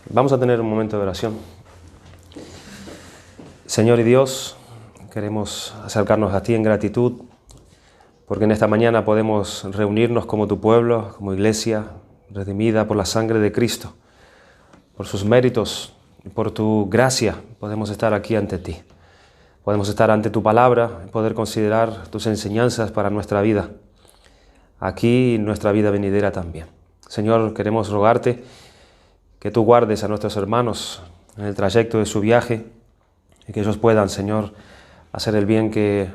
Vamos a tener un momento de oración. Señor y Dios, queremos acercarnos a ti en gratitud, porque en esta mañana podemos reunirnos como tu pueblo, como iglesia redimida por la sangre de Cristo. Por sus méritos y por tu gracia podemos estar aquí ante ti. Podemos estar ante tu palabra y poder considerar tus enseñanzas para nuestra vida, aquí y nuestra vida venidera también. Señor, queremos rogarte que tú guardes a nuestros hermanos en el trayecto de su viaje y que ellos puedan, Señor, hacer el bien que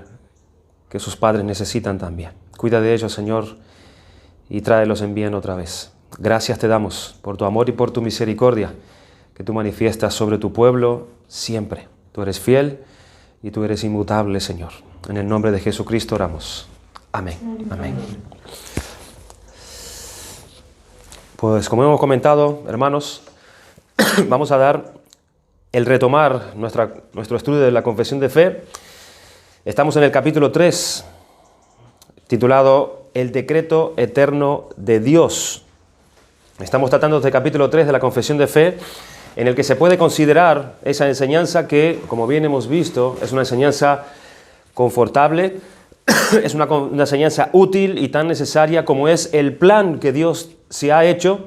sus padres necesitan también. Cuida de ellos, Señor, y tráelos en bien otra vez. Gracias te damos por tu amor y por tu misericordia que tú manifiestas sobre tu pueblo siempre. Tú eres fiel y tú eres inmutable, Señor. En el nombre de Jesucristo oramos. Amén. Amén. Pues como hemos comentado, hermanos, vamos a dar el retomar nuestro estudio de la confesión de fe. Estamos en el capítulo 3, titulado El decreto eterno de Dios. Estamos tratando este capítulo 3 de la confesión de fe, en el que se puede considerar esa enseñanza que, como bien hemos visto, es una enseñanza confortable, es una enseñanza útil y tan necesaria como es el plan que Dios se ha hecho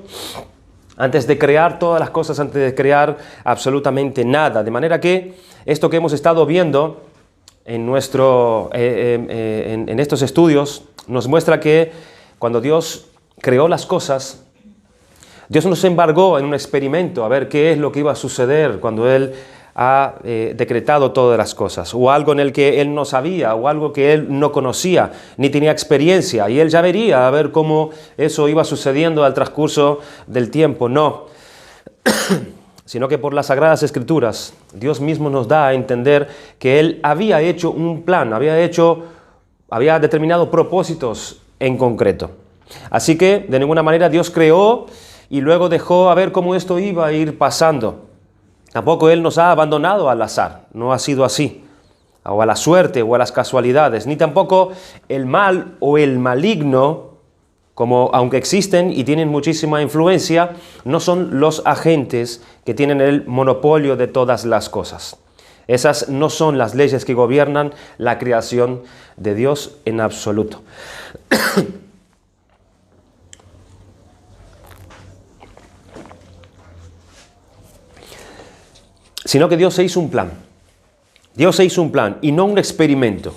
antes de crear todas las cosas, antes de crear absolutamente nada. De manera que esto que hemos estado viendo en estos estudios nos muestra que cuando Dios creó las cosas, Dios nos embargó en un experimento a ver qué es lo que iba a suceder cuando Él ha decretado todas las cosas, o algo en el que Él no sabía, o algo que Él no conocía, ni tenía experiencia, y Él ya vería a ver cómo eso iba sucediendo al transcurso del tiempo. No, sino que por las Sagradas Escrituras, Dios mismo nos da a entender que Él había hecho un plan, había determinado propósitos en concreto. Así que, de ninguna manera, Dios creó y luego dejó a ver cómo esto iba a ir pasando. Tampoco Él nos ha abandonado al azar, no ha sido así, o a la suerte o a las casualidades, ni tampoco el mal o el maligno, como aunque existen y tienen muchísima influencia, no son los agentes que tienen el monopolio de todas las cosas. Esas no son las leyes que gobiernan la creación de Dios en absoluto. Sino que Dios se hizo un plan. Dios se hizo un plan y no un experimento.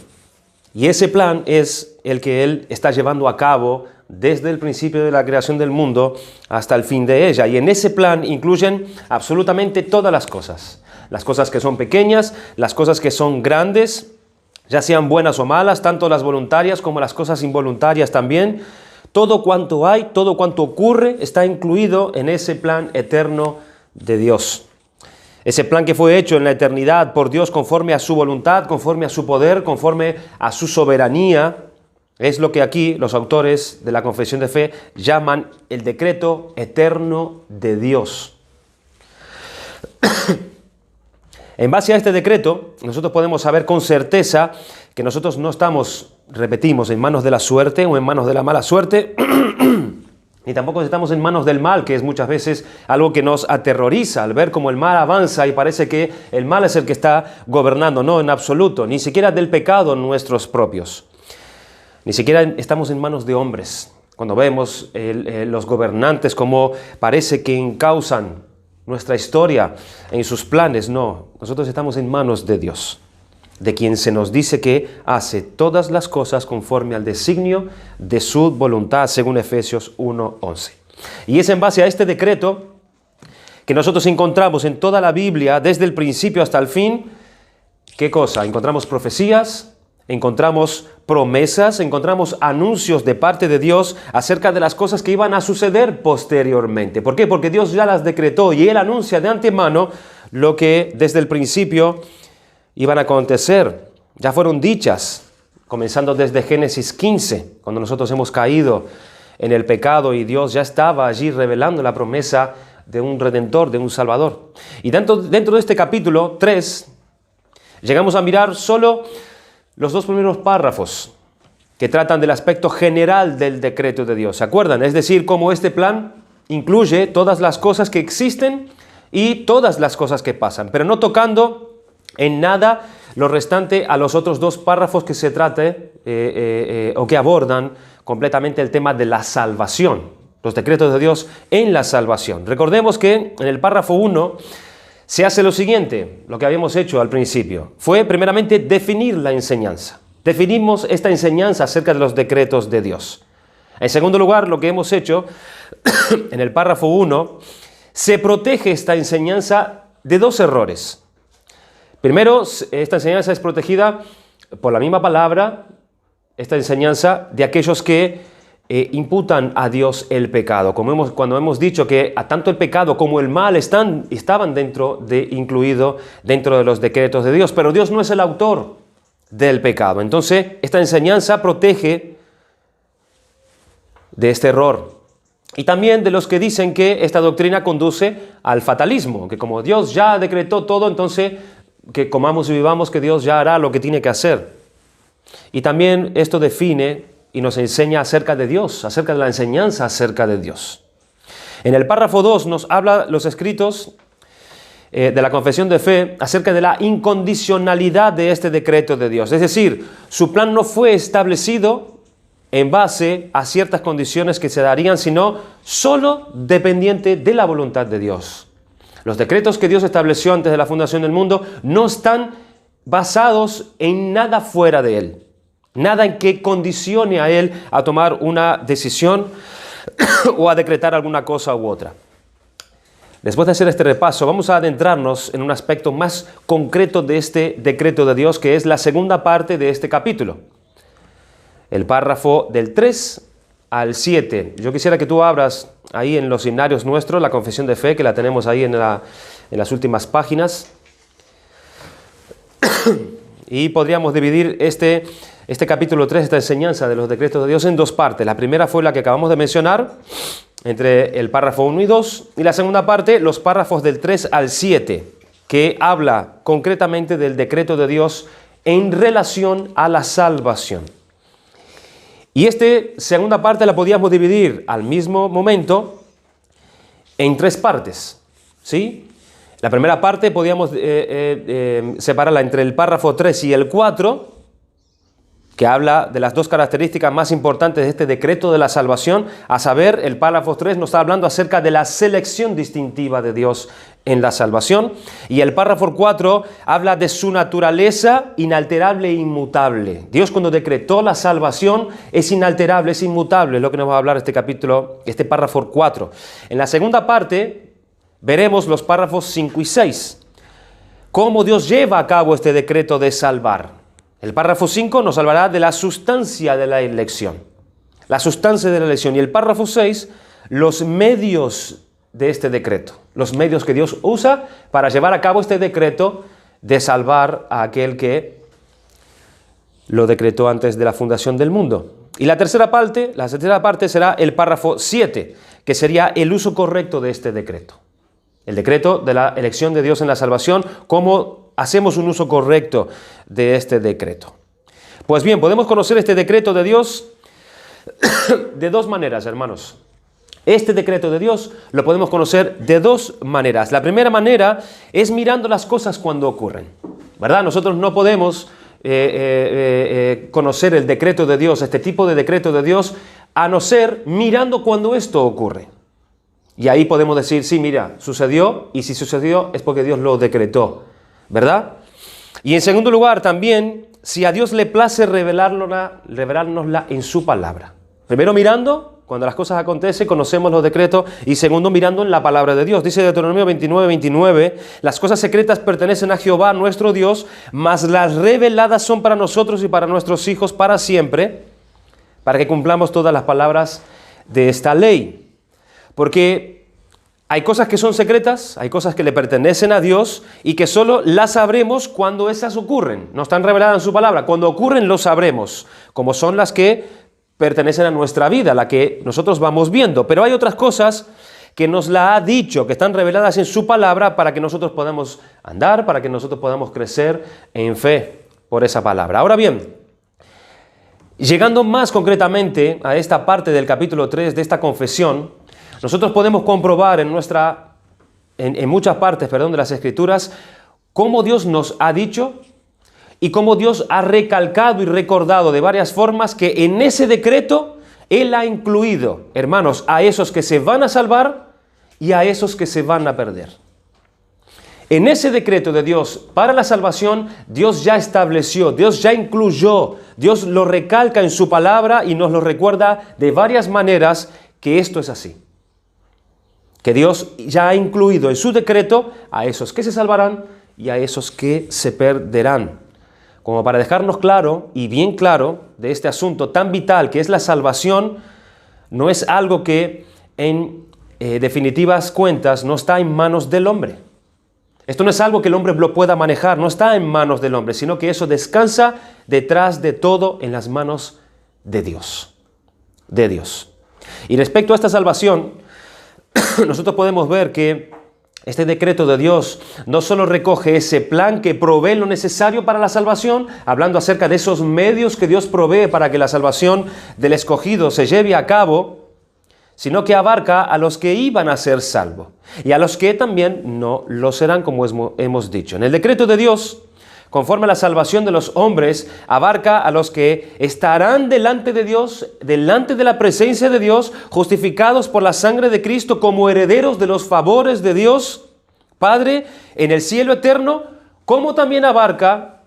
Y ese plan es el que Él está llevando a cabo desde el principio de la creación del mundo hasta el fin de ella. Y en ese plan incluyen absolutamente todas las cosas. Las cosas que son pequeñas, las cosas que son grandes, ya sean buenas o malas, tanto las voluntarias como las cosas involuntarias también. Todo cuanto hay, todo cuanto ocurre está incluido en ese plan eterno de Dios. Ese plan que fue hecho en la eternidad por Dios conforme a su voluntad, conforme a su poder, conforme a su soberanía, es lo que aquí los autores de la confesión de fe llaman el decreto eterno de Dios. En base a este decreto, nosotros podemos saber con certeza que nosotros no estamos, repetimos, en manos de la suerte o en manos de la mala suerte, ni tampoco estamos en manos del mal, que es muchas veces algo que nos aterroriza al ver cómo el mal avanza y parece que el mal es el que está gobernando. No, en absoluto, ni siquiera del pecado nuestros propios. Ni siquiera estamos en manos de hombres. Cuando vemos los gobernantes como parece que encausan nuestra historia en sus planes, no, nosotros estamos en manos de Dios, de quien se nos dice que hace todas las cosas conforme al designio de su voluntad, según Efesios 1:11. Y es en base a este decreto que nosotros encontramos en toda la Biblia, desde el principio hasta el fin, ¿qué cosa? Encontramos profecías, encontramos promesas, encontramos anuncios de parte de Dios acerca de las cosas que iban a suceder posteriormente. ¿Por qué? Porque Dios ya las decretó y Él anuncia de antemano lo que desde el principio iban a acontecer. Ya fueron dichas, comenzando desde Génesis 15, cuando nosotros hemos caído en el pecado y Dios ya estaba allí revelando la promesa de un Redentor, de un Salvador. Y dentro de este capítulo 3, llegamos a mirar solo los dos primeros párrafos que tratan del aspecto general del decreto de Dios. ¿Se acuerdan? Es decir, cómo este plan incluye todas las cosas que existen y todas las cosas que pasan, pero no tocando en nada lo restante a los otros dos párrafos que se trate o que abordan completamente el tema de la salvación, los decretos de Dios en la salvación. Recordemos que en el párrafo 1 se hace lo siguiente, lo que habíamos hecho al principio, fue primeramente definir la enseñanza. Definimos esta enseñanza acerca de los decretos de Dios. En segundo lugar, lo que hemos hecho en el párrafo 1, se protege esta enseñanza de dos errores. Primero, esta enseñanza es protegida por la misma palabra, esta enseñanza de aquellos que imputan a Dios el pecado. Cuando hemos dicho que a tanto el pecado como el mal estaban incluido dentro de los decretos de Dios, pero Dios no es el autor del pecado. Entonces, esta enseñanza protege de este error. Y también de los que dicen que esta doctrina conduce al fatalismo, que como Dios ya decretó todo, entonces que comamos y vivamos, que Dios ya hará lo que tiene que hacer. Y también esto define y nos enseña acerca de Dios, acerca de la enseñanza acerca de Dios. En el párrafo 2 nos habla los escritos de la confesión de fe acerca de la incondicionalidad de este decreto de Dios. Es decir, su plan no fue establecido en base a ciertas condiciones que se darían, sino solo dependiente de la voluntad de Dios. Los decretos que Dios estableció antes de la fundación del mundo no están basados en nada fuera de Él. Nada en que condicione a Él a tomar una decisión o a decretar alguna cosa u otra. Después de hacer este repaso, vamos a adentrarnos en un aspecto más concreto de este decreto de Dios, que es la segunda parte de este capítulo. El párrafo del 3 al 7. Yo quisiera que tú abras ahí en los himnarios nuestros la confesión de fe, que la tenemos ahí en las últimas páginas. Y podríamos dividir este capítulo 3, esta enseñanza de los decretos de Dios, en dos partes. La primera fue la que acabamos de mencionar, entre el párrafo 1 y 2, y la segunda parte, los párrafos del 3 al 7, que habla concretamente del decreto de Dios en relación a la salvación. Y esta segunda parte la podíamos dividir al mismo momento en tres partes, ¿sí? La primera parte podíamos separarla entre el párrafo 3 y el 4, que habla de las dos características más importantes de este decreto de la salvación, a saber, el párrafo 3 nos está hablando acerca de la selección distintiva de Dios en la salvación, y el párrafo 4 habla de su naturaleza inalterable e inmutable. Dios, cuando decretó la salvación, es inalterable, es inmutable, es lo que nos va a hablar este capítulo, este párrafo 4. En la segunda parte veremos los párrafos 5 y 6, cómo Dios lleva a cabo este decreto de salvar. El párrafo 5 nos hablará de la sustancia de la elección. La sustancia de la elección. Y el párrafo 6, los medios de este decreto. Los medios que Dios usa para llevar a cabo este decreto de salvar a aquel que lo decretó antes de la fundación del mundo. Y la tercera parte será el párrafo 7, que sería el uso correcto de este decreto. El decreto de la elección de Dios en la salvación, cómo hacemos un uso correcto de este decreto. Pues bien, podemos conocer este decreto de Dios de dos maneras, hermanos. Este decreto de Dios lo podemos conocer de dos maneras. La primera manera es mirando las cosas cuando ocurren, ¿verdad? Nosotros no podemos conocer el decreto de Dios, este tipo de decreto de Dios, a no ser mirando cuando esto ocurre. Y ahí podemos decir, sí, mira, sucedió, y si sucedió es porque Dios lo decretó, ¿verdad? Y en segundo lugar también, si a Dios le place revelárnosla en su palabra. Primero mirando, cuando las cosas acontecen, conocemos los decretos, y segundo mirando en la palabra de Dios. Dice Deuteronomio 29:29, las cosas secretas pertenecen a Jehová nuestro Dios, mas las reveladas son para nosotros y para nuestros hijos para siempre, para que cumplamos todas las palabras de esta ley. Porque hay cosas que son secretas, hay cosas que le pertenecen a Dios y que solo las sabremos cuando esas ocurren. No están reveladas en su palabra. Cuando ocurren lo sabremos, como son las que pertenecen a nuestra vida, la que nosotros vamos viendo. Pero hay otras cosas que nos la ha dicho, que están reveladas en su palabra para que nosotros podamos andar, para que nosotros podamos crecer en fe por esa palabra. Ahora bien, Llegando más concretamente a esta parte del capítulo 3 de esta confesión, nosotros podemos comprobar en muchas partes, de las Escrituras, cómo Dios nos ha dicho y cómo Dios ha recalcado y recordado de varias formas que en ese decreto Él ha incluido, hermanos, a esos que se van a salvar y a esos que se van a perder. En ese decreto de Dios para la salvación, Dios ya estableció, Dios ya incluyó, Dios lo recalca en su palabra y nos lo recuerda de varias maneras que esto es así. Que Dios ya ha incluido en su decreto a esos que se salvarán y a esos que se perderán. Como para dejarnos claro y bien claro de este asunto tan vital que es la salvación, no es algo que en definitivas cuentas no está en manos del hombre. Esto no es algo que el hombre lo pueda manejar, no está en manos del hombre, sino que eso descansa detrás de todo en las manos de Dios. De Dios. Y respecto a esta salvación, nosotros podemos ver que este decreto de Dios no solo recoge ese plan que provee lo necesario para la salvación, hablando acerca de esos medios que Dios provee para que la salvación del escogido se lleve a cabo, sino que abarca a los que iban a ser salvos y a los que también no lo serán, como hemos dicho. En el decreto de Dios, conforme a la salvación de los hombres, abarca a los que estarán delante de Dios, delante de la presencia de Dios, justificados por la sangre de Cristo como herederos de los favores de Dios Padre en el cielo eterno, como también abarca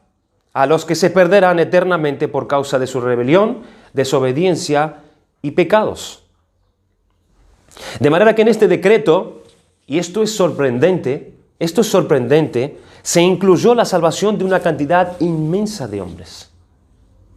a los que se perderán eternamente por causa de su rebelión, desobediencia y pecados. De manera que en este decreto, y esto es sorprendente, se incluyó la salvación de una cantidad inmensa de hombres.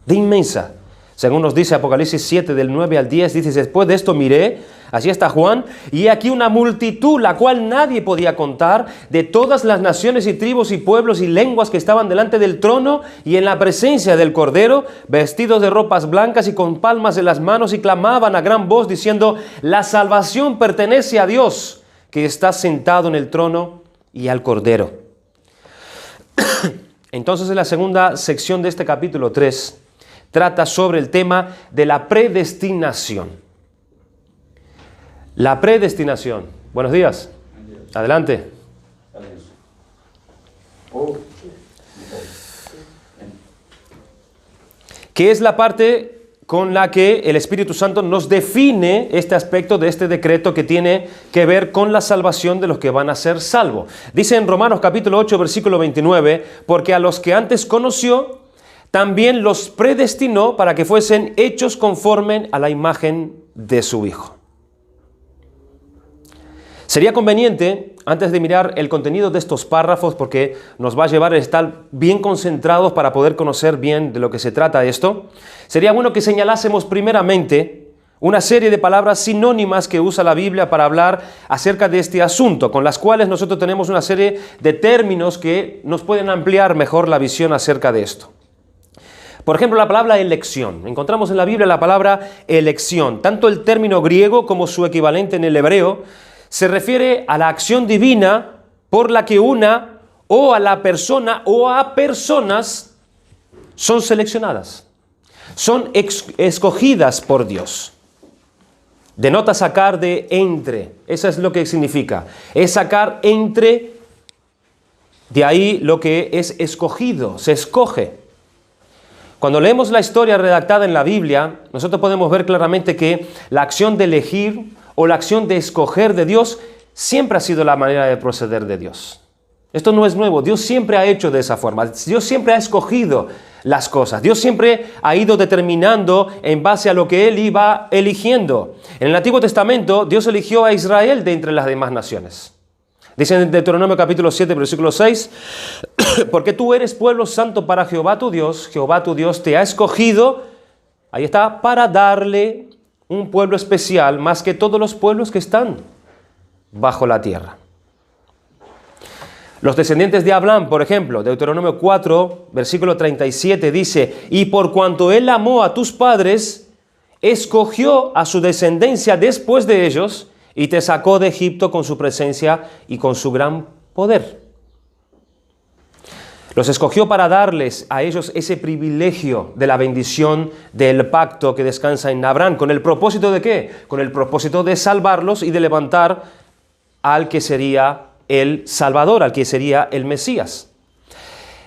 De inmensa. Según nos dice Apocalipsis 7, del 9 al 10, dice: después de esto miré, allí está Juan, y aquí una multitud, la cual nadie podía contar, de todas las naciones y tribus y pueblos y lenguas que estaban delante del trono y en la presencia del Cordero, vestidos de ropas blancas y con palmas en las manos, y clamaban a gran voz diciendo: la salvación pertenece a Dios, que está sentado en el trono, y al Cordero. Entonces, en la segunda sección de este capítulo 3, trata sobre el tema de la predestinación. La predestinación. Buenos días. Adelante. ¿Qué es la parte con la que el Espíritu Santo nos define este aspecto de este decreto que tiene que ver con la salvación de los que van a ser salvos? Dice en Romanos capítulo 8, versículo 29, porque a los que antes conoció, también los predestinó para que fuesen hechos conforme a la imagen de su Hijo. Sería conveniente, antes de mirar el contenido de estos párrafos, porque nos va a llevar a estar bien concentrados para poder conocer bien de lo que se trata esto, sería bueno que señalásemos primeramente una serie de palabras sinónimas que usa la Biblia para hablar acerca de este asunto, con las cuales nosotros tenemos una serie de términos que nos pueden ampliar mejor la visión acerca de esto. Por ejemplo, la palabra elección. Encontramos en la Biblia la palabra elección. Tanto el término griego como su equivalente en el hebreo se refiere a la acción divina por la que una o a la persona o a personas son seleccionadas, son escogidas por Dios. Denota sacar de entre, eso es lo que significa, es sacar entre, de ahí lo que es escogido, se escoge. Cuando leemos la historia redactada en la Biblia, nosotros podemos ver claramente que la acción de elegir o la acción de escoger de Dios siempre ha sido la manera de proceder de Dios. Esto no es nuevo, Dios siempre ha hecho de esa forma, Dios siempre ha escogido las cosas, Dios siempre ha ido determinando en base a lo que Él iba eligiendo. En el Antiguo Testamento, Dios eligió a Israel de entre las demás naciones. Dice en Deuteronomio capítulo 7, versículo 6, porque tú eres pueblo santo para Jehová tu Dios te ha escogido, ahí está, para darle un pueblo especial más que todos los pueblos que están bajo la tierra. Los descendientes de Abraham, por ejemplo, Deuteronomio 4, versículo 37 dice, y por cuanto él amó a tus padres, escogió a su descendencia después de ellos y te sacó de Egipto con su presencia y con su gran poder. Los escogió para darles a ellos ese privilegio de la bendición del pacto que descansa en Abraham. ¿Con el propósito de qué? Con el propósito de salvarlos y de levantar al que sería el Salvador, al que sería el Mesías.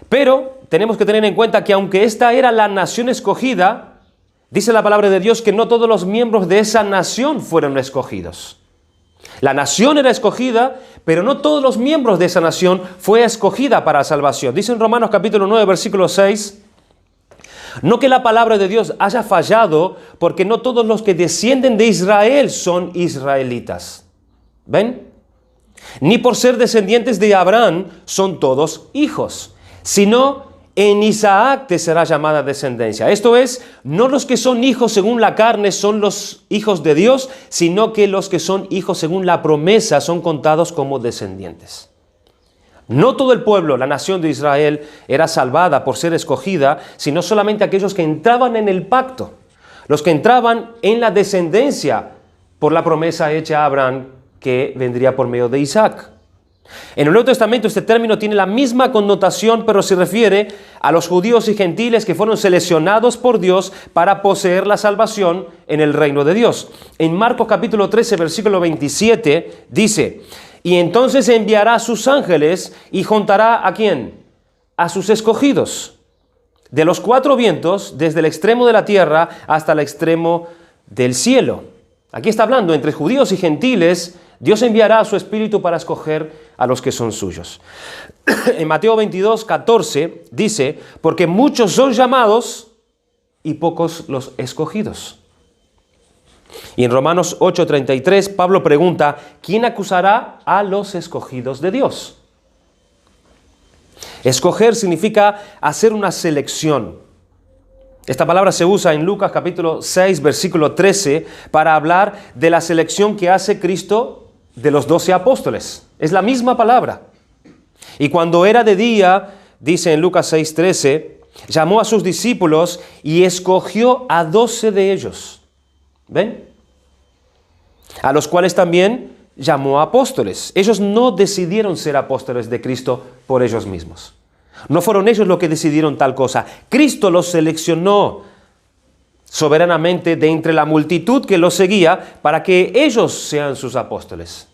Pero tenemos que tener en cuenta que aunque esta era la nación escogida, dice la palabra de Dios que no todos los miembros de esa nación fueron escogidos. La nación era escogida, pero no todos los miembros de esa nación fue escogida para salvación. Dice en Romanos capítulo 9, versículo 6, no que la palabra de Dios haya fallado, porque no todos los que descienden de Israel son israelitas. ¿Ven? Ni por ser descendientes de Abraham son todos hijos, sino en Isaac te será llamada descendencia. Esto es, no los que son hijos según la carne son los hijos de Dios, sino que los que son hijos según la promesa son contados como descendientes. No todo el pueblo, la nación de Israel, era salvada por ser escogida, sino solamente aquellos que entraban en el pacto, los que entraban en la descendencia por la promesa hecha a Abraham que vendría por medio de Isaac. En el Nuevo Testamento este término tiene la misma connotación, pero se refiere a los judíos y gentiles que fueron seleccionados por Dios para poseer la salvación en el reino de Dios. En Marcos capítulo 13, versículo 27, dice, y entonces enviará a sus ángeles y juntará ¿a quién? A sus escogidos, de los cuatro vientos, desde el extremo de la tierra hasta el extremo del cielo. Aquí está hablando entre judíos y gentiles. Dios enviará a su Espíritu para escoger a los que son suyos. En Mateo 22, 14 dice, porque muchos son llamados y pocos los escogidos. Y en Romanos 8, 33, Pablo pregunta, ¿quién acusará a los escogidos de Dios? Escoger significa hacer una selección. Esta palabra se usa en Lucas capítulo 6, versículo 13, para hablar de la selección que hace Cristo de los 12 apóstoles. Es la misma palabra. Y cuando era de día, dice en Lucas 6, 13, llamó a sus discípulos y escogió a 12 de ellos. ¿Ven? A los cuales también llamó apóstoles. Ellos no decidieron ser apóstoles de Cristo por ellos mismos. No fueron ellos los que decidieron tal cosa. Cristo los seleccionó soberanamente de entre la multitud que los seguía para que ellos sean sus apóstoles.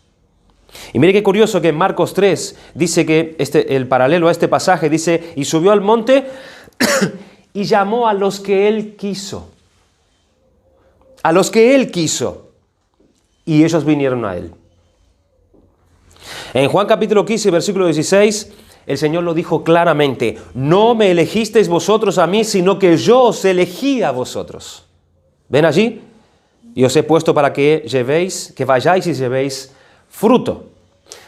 Y mire qué curioso que en Marcos 3 dice que el paralelo a este pasaje dice, y subió al monte y llamó a los que él quiso. A los que él quiso. Y ellos vinieron a él. En Juan capítulo 15, versículo 16, el Señor lo dijo claramente, no me elegisteis vosotros a mí, sino que yo os elegí a vosotros. ¿Ven allí? Y os he puesto para que vayáis y llevéis fruto.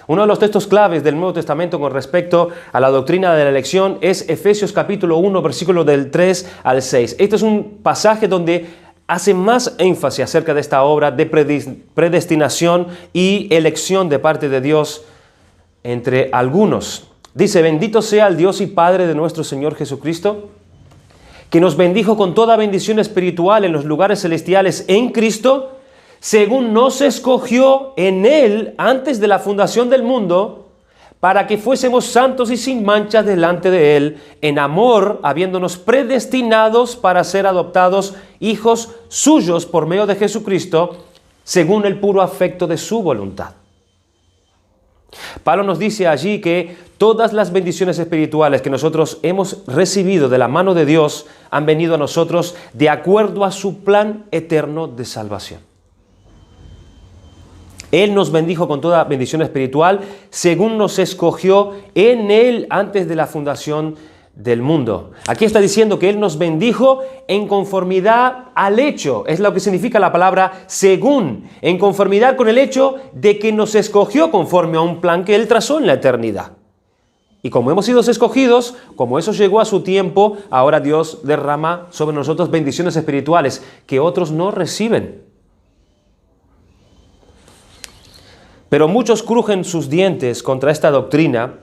Uno de los textos claves del Nuevo Testamento con respecto a la doctrina de la elección es Efesios capítulo 1, versículo del 3 al 6. Este es un pasaje donde hace más énfasis acerca de esta obra de predestinación y elección de parte de Dios entre algunos. Dice, bendito sea el Dios y Padre de nuestro Señor Jesucristo, que nos bendijo con toda bendición espiritual en los lugares celestiales en Cristo, según nos escogió en Él antes de la fundación del mundo, para que fuésemos santos y sin mancha delante de Él, en amor, habiéndonos predestinados para ser adoptados hijos suyos por medio de Jesucristo, según el puro afecto de su voluntad. Pablo nos dice allí que todas las bendiciones espirituales que nosotros hemos recibido de la mano de Dios han venido a nosotros de acuerdo a su plan eterno de salvación. Él nos bendijo con toda bendición espiritual según nos escogió en Él antes de la fundación del mundo. Aquí está diciendo que Él nos bendijo en conformidad al hecho. Es lo que significa la palabra según. En conformidad con el hecho de que nos escogió conforme a un plan que Él trazó en la eternidad. Y como hemos sido escogidos, como eso llegó a su tiempo, ahora Dios derrama sobre nosotros bendiciones espirituales que otros no reciben. Pero muchos crujen sus dientes contra esta doctrina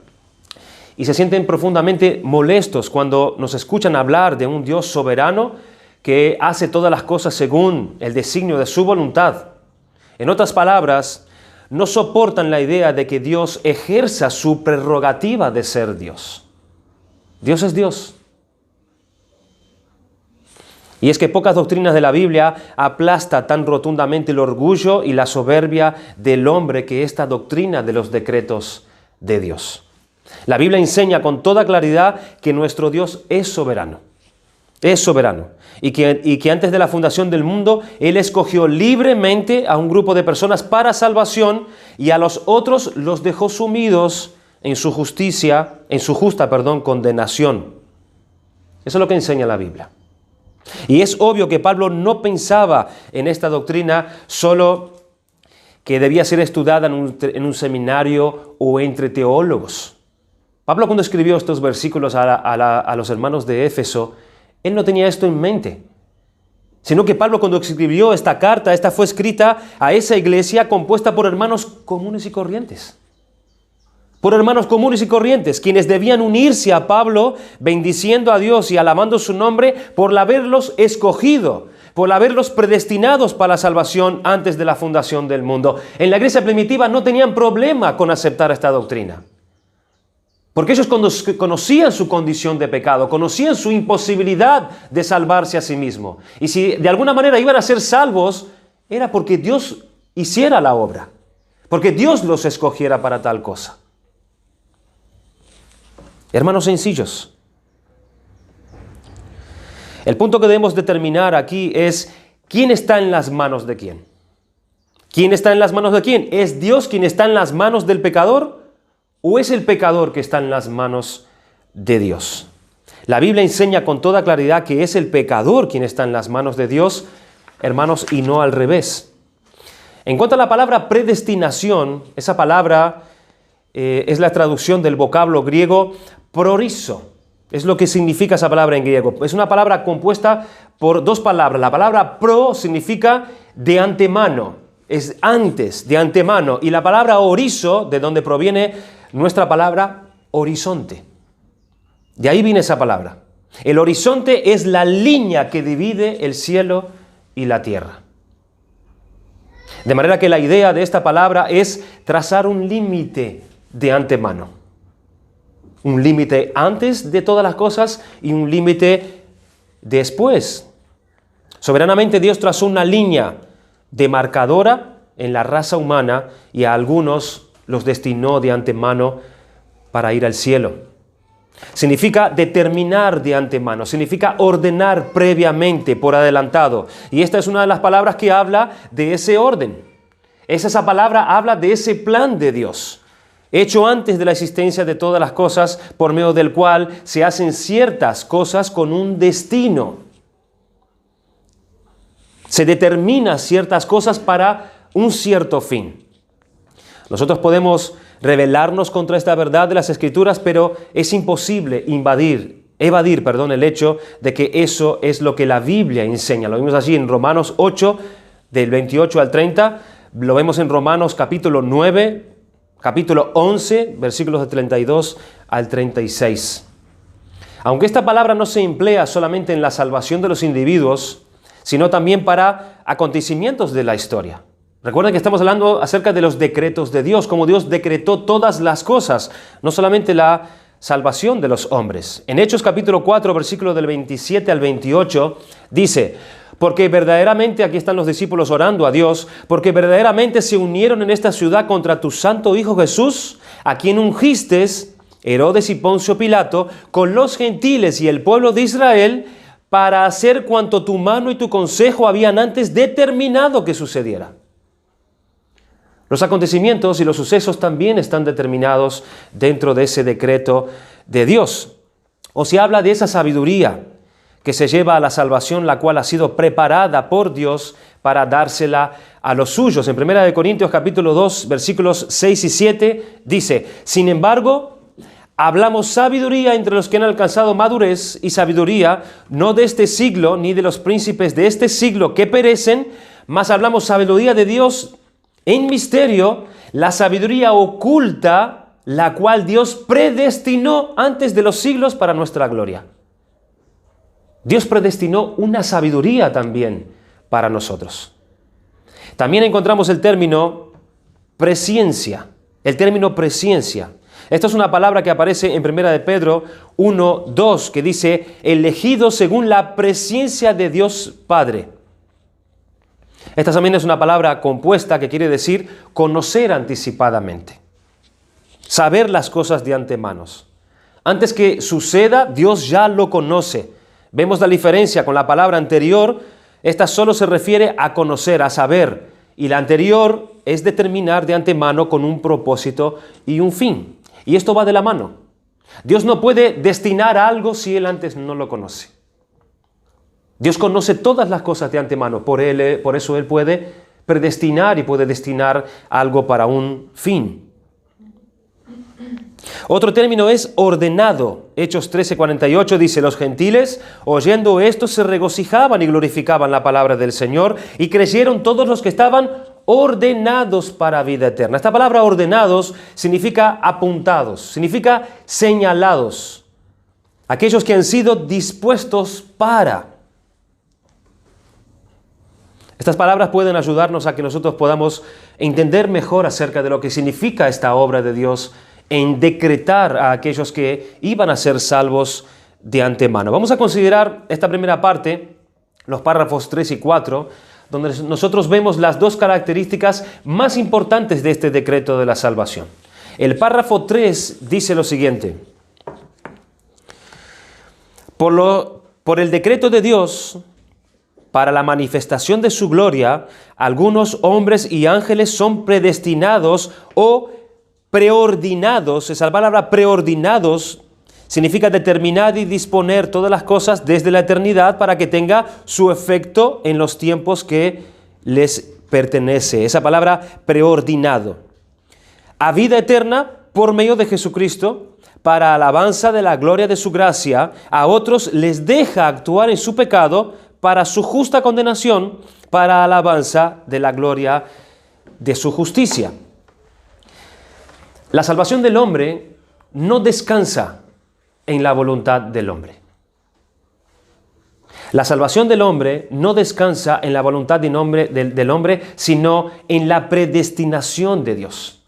y se sienten profundamente molestos cuando nos escuchan hablar de un Dios soberano que hace todas las cosas según el designio de su voluntad. En otras palabras, no soportan la idea de que Dios ejerza su prerrogativa de ser Dios. Dios es Dios. Y es que pocas doctrinas de la Biblia aplasta tan rotundamente el orgullo y la soberbia del hombre que esta doctrina de los decretos de Dios. La Biblia enseña con toda claridad que nuestro Dios es soberano. Es soberano. Y que antes de la fundación del mundo, Él escogió libremente a un grupo de personas para salvación y a los otros los dejó sumidos en su justa condenación. Eso es lo que enseña la Biblia. Y es obvio que Pablo no pensaba en esta doctrina solo que debía ser estudiada en un seminario o entre teólogos. Pablo, cuando escribió estos versículos a los hermanos de Éfeso, él no tenía esto en mente, sino que Pablo, cuando escribió esta carta, esta fue escrita a esa iglesia compuesta por hermanos comunes y corrientes. Por hermanos comunes y corrientes, quienes debían unirse a Pablo, bendiciendo a Dios y alabando su nombre por haberlos escogido, por haberlos predestinados para la salvación antes de la fundación del mundo. En la iglesia primitiva no tenían problema con aceptar esta doctrina, porque ellos conocían su condición de pecado, conocían su imposibilidad de salvarse a sí mismo. Y si de alguna manera iban a ser salvos, era porque Dios hiciera la obra, porque Dios los escogiera para tal cosa. Hermanos sencillos, el punto que debemos determinar aquí es ¿quién está en las manos de quién? ¿Quién está en las manos de quién? ¿Es Dios quien está en las manos del pecador o es el pecador que está en las manos de Dios? La Biblia enseña con toda claridad que es el pecador quien está en las manos de Dios, hermanos, y no al revés. En cuanto a la palabra predestinación, esa palabra es la traducción del vocablo griego prorizo. Es lo que significa esa palabra en griego. Es una palabra compuesta por dos palabras. La palabra pro significa de antemano, es antes, de antemano. Y la palabra orizo, de donde proviene nuestra palabra horizonte. De ahí viene esa palabra. El horizonte es la línea que divide el cielo y la tierra. De manera que la idea de esta palabra es trazar un límite de antemano. Un límite antes de todas las cosas y un límite después. Soberanamente Dios trazó una línea demarcadora en la raza humana y a algunos los destinó de antemano para ir al cielo. Significa determinar de antemano, significa ordenar previamente, por adelantado. Y esta es una de las palabras que habla de ese orden. Esa palabra habla de ese plan de Dios, hecho antes de la existencia de todas las cosas, por medio del cual se hacen ciertas cosas con un destino. Se determina ciertas cosas para un cierto fin. Nosotros podemos rebelarnos contra esta verdad de las Escrituras, pero es imposible evadir el hecho de que eso es lo que la Biblia enseña. Lo vimos allí en Romanos 8, del 28 al 30, lo vemos en Romanos capítulo 9, capítulo 11, versículos de 32 al 36. Aunque esta palabra no se emplea solamente en la salvación de los individuos, sino también para acontecimientos de la historia. Recuerden que estamos hablando acerca de los decretos de Dios, como Dios decretó todas las cosas, no solamente la salvación de los hombres. En Hechos capítulo 4, versículos del 27 al 28, dice: porque verdaderamente, aquí están los discípulos orando a Dios, porque verdaderamente se unieron en esta ciudad contra tu santo Hijo Jesús, a quien ungiste, Herodes y Poncio Pilato, con los gentiles y el pueblo de Israel, para hacer cuanto tu mano y tu consejo habían antes determinado que sucediera. Los acontecimientos y los sucesos también están determinados dentro de ese decreto de Dios. O se habla de esa sabiduría que se lleva a la salvación, la cual ha sido preparada por Dios para dársela a los suyos. En 1 Corintios capítulo 2, versículos 6 y 7, dice: sin embargo, hablamos sabiduría entre los que han alcanzado madurez, y sabiduría no de este siglo, ni de los príncipes de este siglo que perecen, mas hablamos sabiduría de Dios en misterio, la sabiduría oculta, la cual Dios predestinó antes de los siglos para nuestra gloria. Dios predestinó una sabiduría también para nosotros. También encontramos el término presciencia. El término presciencia Esta es una palabra que aparece en 1 de Pedro 1:2, que dice, elegidos según la presciencia de Dios Padre. Esta también es una palabra compuesta que quiere decir conocer anticipadamente. Saber las cosas de antemano. Antes que suceda, Dios ya lo conoce. Vemos la diferencia con la palabra anterior. Esta solo se refiere a conocer, a saber. Y la anterior es determinar de antemano con un propósito y un fin. Y esto va de la mano. Dios no puede destinar algo si Él antes no lo conoce. Dios conoce todas las cosas de antemano. Por eso Él puede predestinar y puede destinar algo para un fin. Otro término es ordenado. Hechos 13:48 dice, los gentiles, oyendo esto, se regocijaban y glorificaban la palabra del Señor, y creyeron todos los que estaban ordenados para vida eterna. Esta palabra ordenados significa apuntados, significa señalados. Aquellos que han sido dispuestos para. Estas palabras pueden ayudarnos a que nosotros podamos entender mejor acerca de lo que significa esta obra de Dios en decretar a aquellos que iban a ser salvos de antemano. Vamos a considerar esta primera parte, los párrafos 3 y 4, donde nosotros vemos las dos características más importantes de este decreto de la salvación. El párrafo 3 dice lo siguiente: por el decreto de Dios, para la manifestación de su gloria, algunos hombres y ángeles son predestinados o preordinados. Esa palabra preordinados significa determinar y disponer todas las cosas desde la eternidad para que tenga su efecto en los tiempos que les pertenece. Esa palabra preordinado. A vida eterna por medio de Jesucristo, para alabanza de la gloria de su gracia. A otros les deja actuar en su pecado para su justa condenación, para alabanza de la gloria de su justicia. La salvación del hombre no descansa en la voluntad del hombre. La salvación del hombre no descansa en la voluntad del hombre, sino en la predestinación de Dios.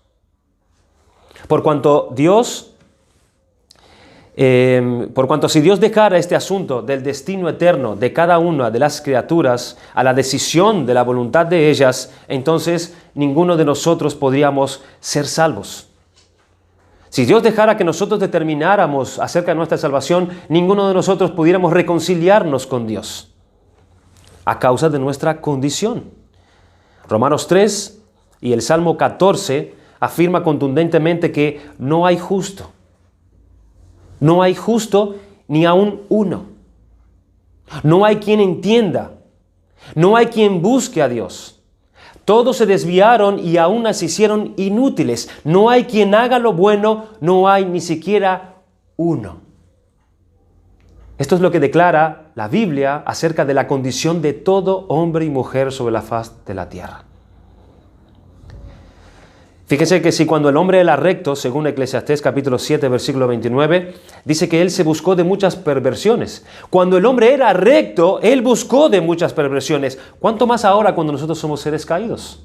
Por cuanto si Dios dejara este asunto del destino eterno de cada una de las criaturas a la decisión de la voluntad de ellas, entonces ninguno de nosotros podríamos ser salvos. Si Dios dejara que nosotros determináramos acerca de nuestra salvación, ninguno de nosotros pudiéramos reconciliarnos con Dios a causa de nuestra condición. Romanos 3 y el Salmo 14 afirma contundentemente que no hay justo. No hay justo ni aun uno. No hay quien entienda. No hay quien busque a Dios. Todos se desviaron y aún se hicieron inútiles. No hay quien haga lo bueno, no hay ni siquiera uno. Esto es lo que declara la Biblia acerca de la condición de todo hombre y mujer sobre la faz de la tierra. Fíjense que si cuando el hombre era recto, según Eclesiastés capítulo 7, versículo 29, dice que él se buscó de muchas perversiones. Cuando el hombre era recto, él buscó de muchas perversiones. ¿Cuánto más ahora cuando nosotros somos seres caídos?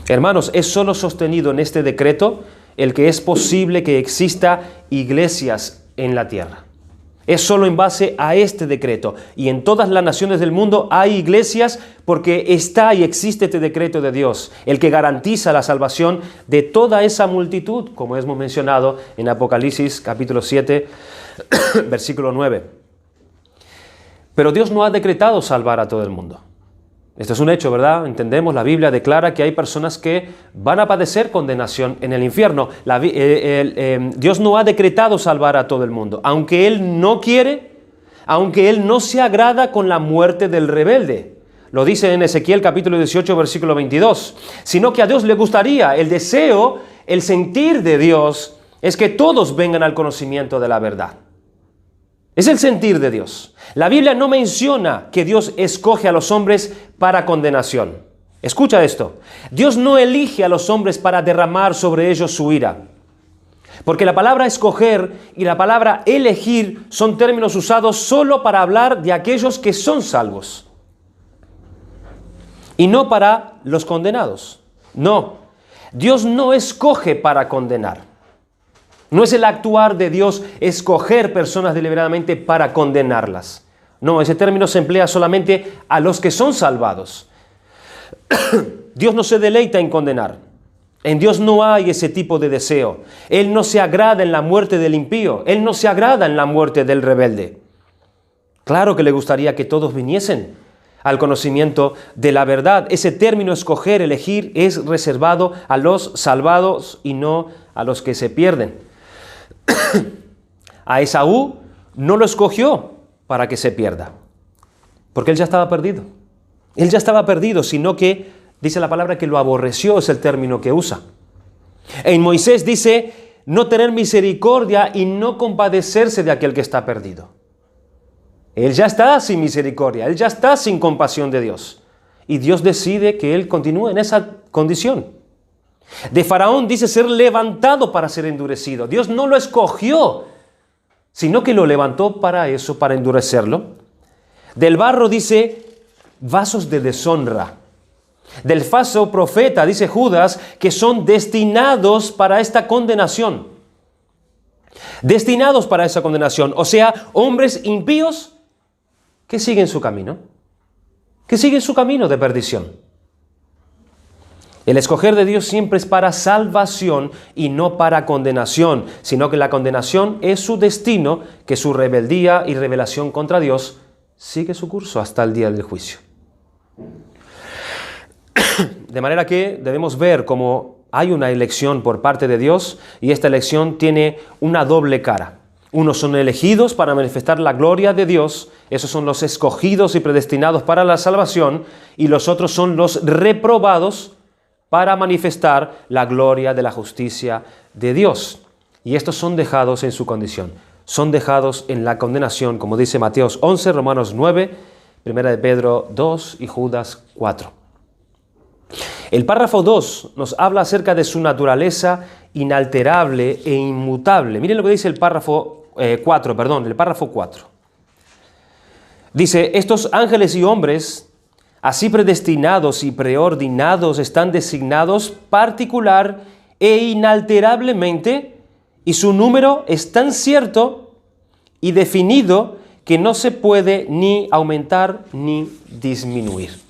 Hermanos, es solo sostenido en este decreto el que es posible que exista iglesias en la tierra. Es solo en base a este decreto. Y en todas las naciones del mundo hay iglesias porque está y existe este decreto de Dios, el que garantiza la salvación de toda esa multitud, como hemos mencionado en Apocalipsis capítulo 7, versículo 9. Pero Dios no ha decretado salvar a todo el mundo. Esto es un hecho, ¿verdad? Entendemos, la Biblia declara que hay personas que van a padecer condenación en el infierno. Dios no ha decretado salvar a todo el mundo. Aunque Él no quiere, aunque Él no se agrada con la muerte del rebelde. Lo dice en Ezequiel capítulo 18, versículo 22. Sino que a Dios le gustaría, el deseo, el sentir de Dios es que todos vengan al conocimiento de la verdad. Es el sentir de Dios. La Biblia no menciona que Dios escoge a los hombres para condenación. Escucha esto. Dios no elige a los hombres para derramar sobre ellos su ira. Porque la palabra escoger y la palabra elegir son términos usados solo para hablar de aquellos que son salvos. Y no para los condenados. No. Dios no escoge para condenar. No es el actuar de Dios escoger personas deliberadamente para condenarlas. No, ese término se emplea solamente a los que son salvados. Dios no se deleita en condenar. En Dios no hay ese tipo de deseo. Él no se agrada en la muerte del impío. Él no se agrada en la muerte del rebelde. Claro que le gustaría que todos viniesen al conocimiento de la verdad. Ese término escoger, elegir, es reservado a los salvados y no a los que se pierden. A Esaú no lo escogió para que se pierda, porque él ya estaba perdido. Él ya estaba perdido, sino que dice la palabra que lo aborreció, es el término que usa. En Moisés dice no tener misericordia y no compadecerse de aquel que está perdido. Él ya está sin misericordia, él ya está sin compasión de Dios. Y Dios decide que él continúe en esa condición. De Faraón dice ser levantado para ser endurecido. Dios no lo escogió, sino que lo levantó para eso, para endurecerlo. Del barro dice vasos de deshonra. Del falso profeta dice Judas que son destinados para esta condenación. Destinados para esa condenación. O sea, hombres impíos que siguen su camino. Que siguen su camino de perdición. El escoger de Dios siempre es para salvación y no para condenación, sino que la condenación es su destino, que su rebeldía y rebelación contra Dios sigue su curso hasta el día del juicio. De manera que debemos ver cómo hay una elección por parte de Dios y esta elección tiene una doble cara. Unos son elegidos para manifestar la gloria de Dios, esos son los escogidos y predestinados para la salvación, y los otros son los reprobados para manifestar la gloria de la justicia de Dios. Y estos son dejados en su condición, son dejados en la condenación, como dice Mateos 11, Romanos 9, 1 de Pedro 2 y Judas 4. El párrafo 2 nos habla acerca de su naturaleza inalterable e inmutable. Miren lo que dice el párrafo 4. Dice, estos ángeles y hombres, así predestinados y preordinados, están designados particular e inalterablemente, y su número es tan cierto y definido que no se puede ni aumentar ni disminuir.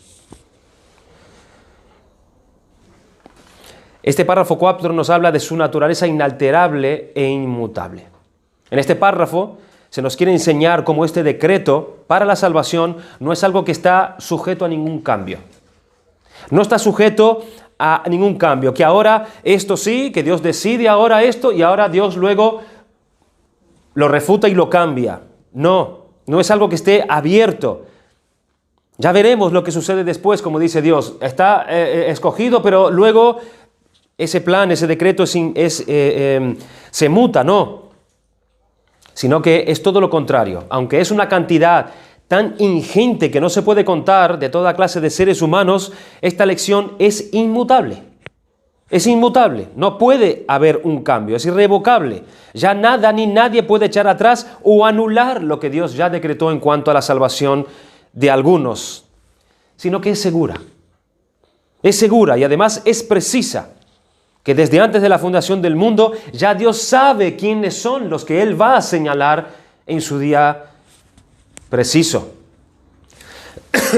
Este párrafo 4 nos habla de su naturaleza inalterable e inmutable. En este párrafo se nos quiere enseñar cómo este decreto para la salvación no es algo que está sujeto a ningún cambio. No está sujeto a ningún cambio, que ahora esto sí, que Dios decide ahora esto y ahora Dios luego lo refuta y lo cambia. No es algo que esté abierto. Ya veremos lo que sucede después, como dice Dios. Está escogido, pero luego ese plan, ese decreto se muta, no. Sino que es todo lo contrario. Aunque es una cantidad tan ingente que no se puede contar de toda clase de seres humanos, esta elección es inmutable. Es inmutable. No puede haber un cambio. Es irrevocable. Ya nada ni nadie puede echar atrás o anular lo que Dios ya decretó en cuanto a la salvación de algunos. Sino que es segura. Es segura y además es precisa. Que desde antes de la fundación del mundo ya Dios sabe quiénes son los que Él va a señalar en su día preciso.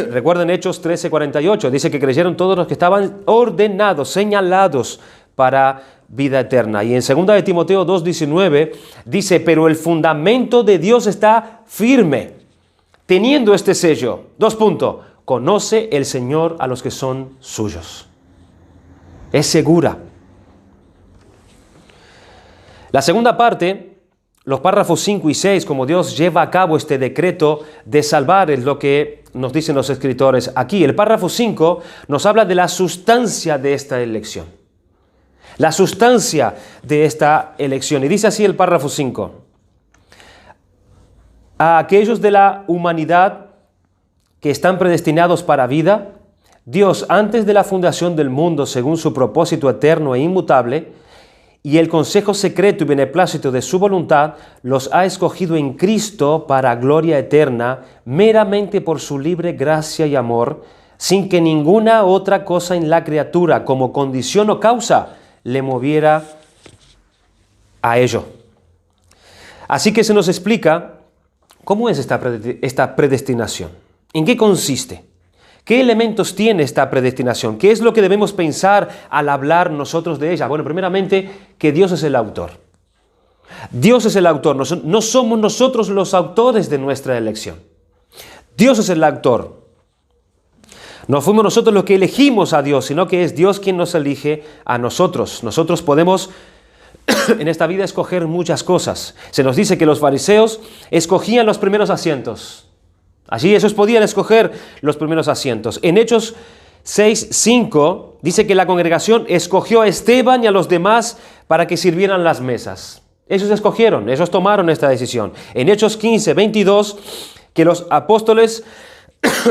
Recuerden Hechos 13:48, dice que creyeron todos los que estaban ordenados, señalados para vida eterna. Y en 2 de Timoteo 2:19 dice, pero el fundamento de Dios está firme, teniendo este sello. Conoce el Señor a los que son suyos. Es segura. La segunda parte, los párrafos 5 y 6, como Dios lleva a cabo este decreto de salvar, es lo que nos dicen los escritores aquí. El párrafo 5 nos habla de la sustancia de esta elección. La sustancia de esta elección. Y dice así el párrafo 5. A aquellos de la humanidad que están predestinados para vida, Dios, antes de la fundación del mundo, según su propósito eterno e inmutable, y el consejo secreto y beneplácito de su voluntad, los ha escogido en Cristo para gloria eterna, meramente por su libre gracia y amor, sin que ninguna otra cosa en la criatura, como condición o causa, le moviera a ello. Así que se nos explica cómo es esta predestinación. ¿En qué consiste? ¿Qué elementos tiene esta predestinación? ¿Qué es lo que debemos pensar al hablar nosotros de ella? Bueno, primeramente, que Dios es el autor. Dios es el autor, no somos nosotros los autores de nuestra elección. Dios es el autor. No fuimos nosotros los que elegimos a Dios, sino que es Dios quien nos elige a nosotros. Nosotros podemos en esta vida escoger muchas cosas. Se nos dice que los fariseos escogían los primeros asientos. Allí ellos podían escoger los primeros asientos. En Hechos 6:5 dice que la congregación escogió a Esteban y a los demás para que sirvieran las mesas. Ellos escogieron, ellos tomaron esta decisión. En Hechos 15:22 que los apóstoles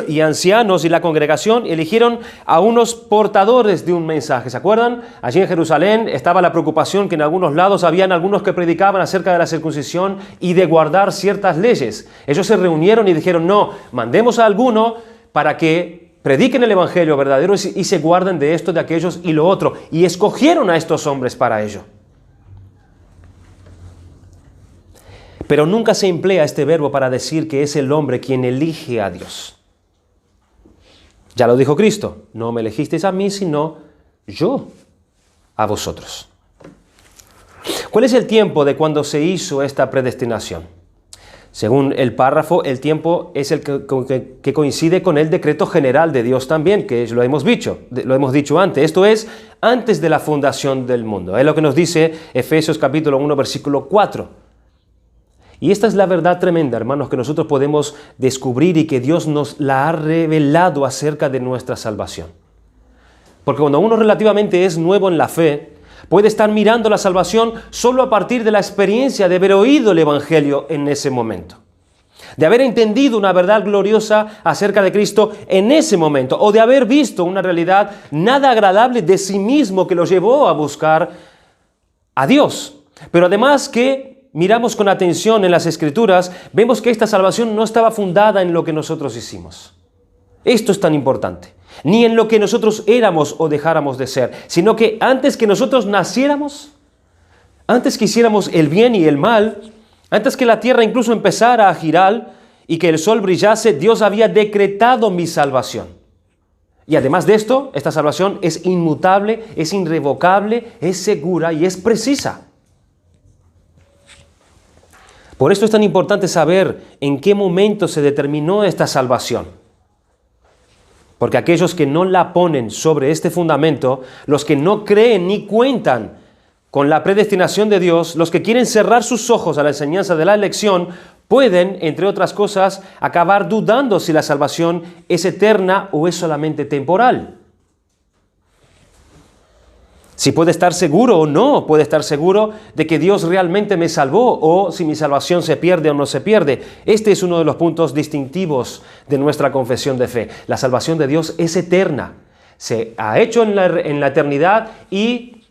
y ancianos y la congregación eligieron a unos portadores de un mensaje. ¿Se acuerdan? Allí en Jerusalén estaba la preocupación que en algunos lados habían algunos que predicaban acerca de la circuncisión y de guardar ciertas leyes. Ellos se reunieron y dijeron, no, mandemos a alguno para que prediquen el evangelio verdadero y se guarden de esto, de aquellos y lo otro. Y escogieron a estos hombres para ello. Pero nunca se emplea este verbo para decir que es el hombre quien elige a Dios. Ya lo dijo Cristo, no me elegisteis a mí, sino yo a vosotros. ¿Cuál es el tiempo de cuando se hizo esta predestinación? Según el párrafo, el tiempo es el que coincide con el decreto general de Dios también, que lo hemos dicho antes. Esto es antes de la fundación del mundo. Es lo que nos dice Efesios capítulo 1, versículo 4. Y esta es la verdad tremenda, hermanos, que nosotros podemos descubrir y que Dios nos la ha revelado acerca de nuestra salvación. Porque cuando uno relativamente es nuevo en la fe, puede estar mirando la salvación solo a partir de la experiencia de haber oído el Evangelio en ese momento. De haber entendido una verdad gloriosa acerca de Cristo en ese momento. O de haber visto una realidad nada agradable de sí mismo que lo llevó a buscar a Dios. Pero además que miramos con atención en las Escrituras, vemos que esta salvación no estaba fundada en lo que nosotros hicimos. Esto es tan importante. Ni en lo que nosotros éramos o dejáramos de ser, sino que antes que nosotros naciéramos, antes que hiciéramos el bien y el mal, antes que la tierra incluso empezara a girar y que el sol brillase, Dios había decretado mi salvación. Y además de esto, esta salvación es inmutable, es irrevocable, es segura y es precisa. Por esto es tan importante saber en qué momento se determinó esta salvación. Porque aquellos que no la ponen sobre este fundamento, los que no creen ni cuentan con la predestinación de Dios, los que quieren cerrar sus ojos a la enseñanza de la elección, pueden, entre otras cosas, acabar dudando si la salvación es eterna o es solamente temporal. Si puede estar seguro o no puede estar seguro de que Dios realmente me salvó o si mi salvación se pierde o no se pierde. Este es uno de los puntos distintivos de nuestra confesión de fe. La salvación de Dios es eterna. Se ha hecho en la eternidad y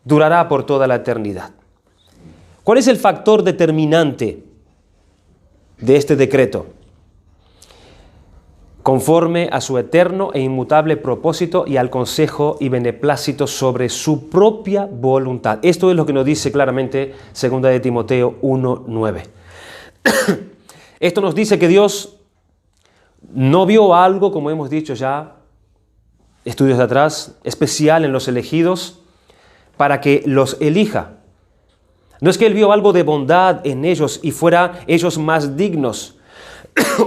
durará por toda la eternidad. ¿Cuál es el factor determinante de este decreto? Conforme a su eterno e inmutable propósito y al consejo y beneplácito sobre su propia voluntad. Esto es lo que nos dice claramente 2 de Timoteo 1:9. Esto nos dice que Dios no vio algo, como hemos dicho ya, estudios de atrás, especial en los elegidos para que los elija. No es que Él vio algo de bondad en ellos y fuera ellos más dignos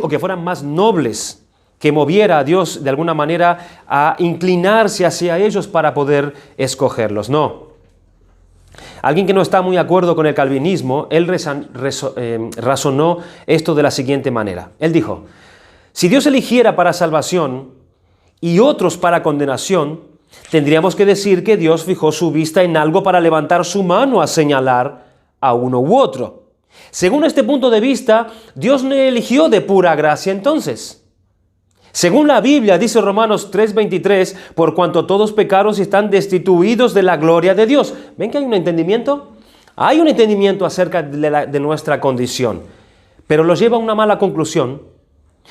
o que fueran más nobles, que moviera a Dios de alguna manera a inclinarse hacia ellos para poder escogerlos. No. Alguien que no está muy de acuerdo con el calvinismo, él razonó esto de la siguiente manera. Él dijo, si Dios eligiera para salvación y otros para condenación, tendríamos que decir que Dios fijó su vista en algo para levantar su mano a señalar a uno u otro. Según este punto de vista, Dios no eligió de pura gracia entonces. Según la Biblia, dice Romanos 3:23, por cuanto todos pecaron y están destituidos de la gloria de Dios. ¿Ven que hay un entendimiento? Hay un entendimiento acerca de nuestra condición, pero lo lleva a una mala conclusión.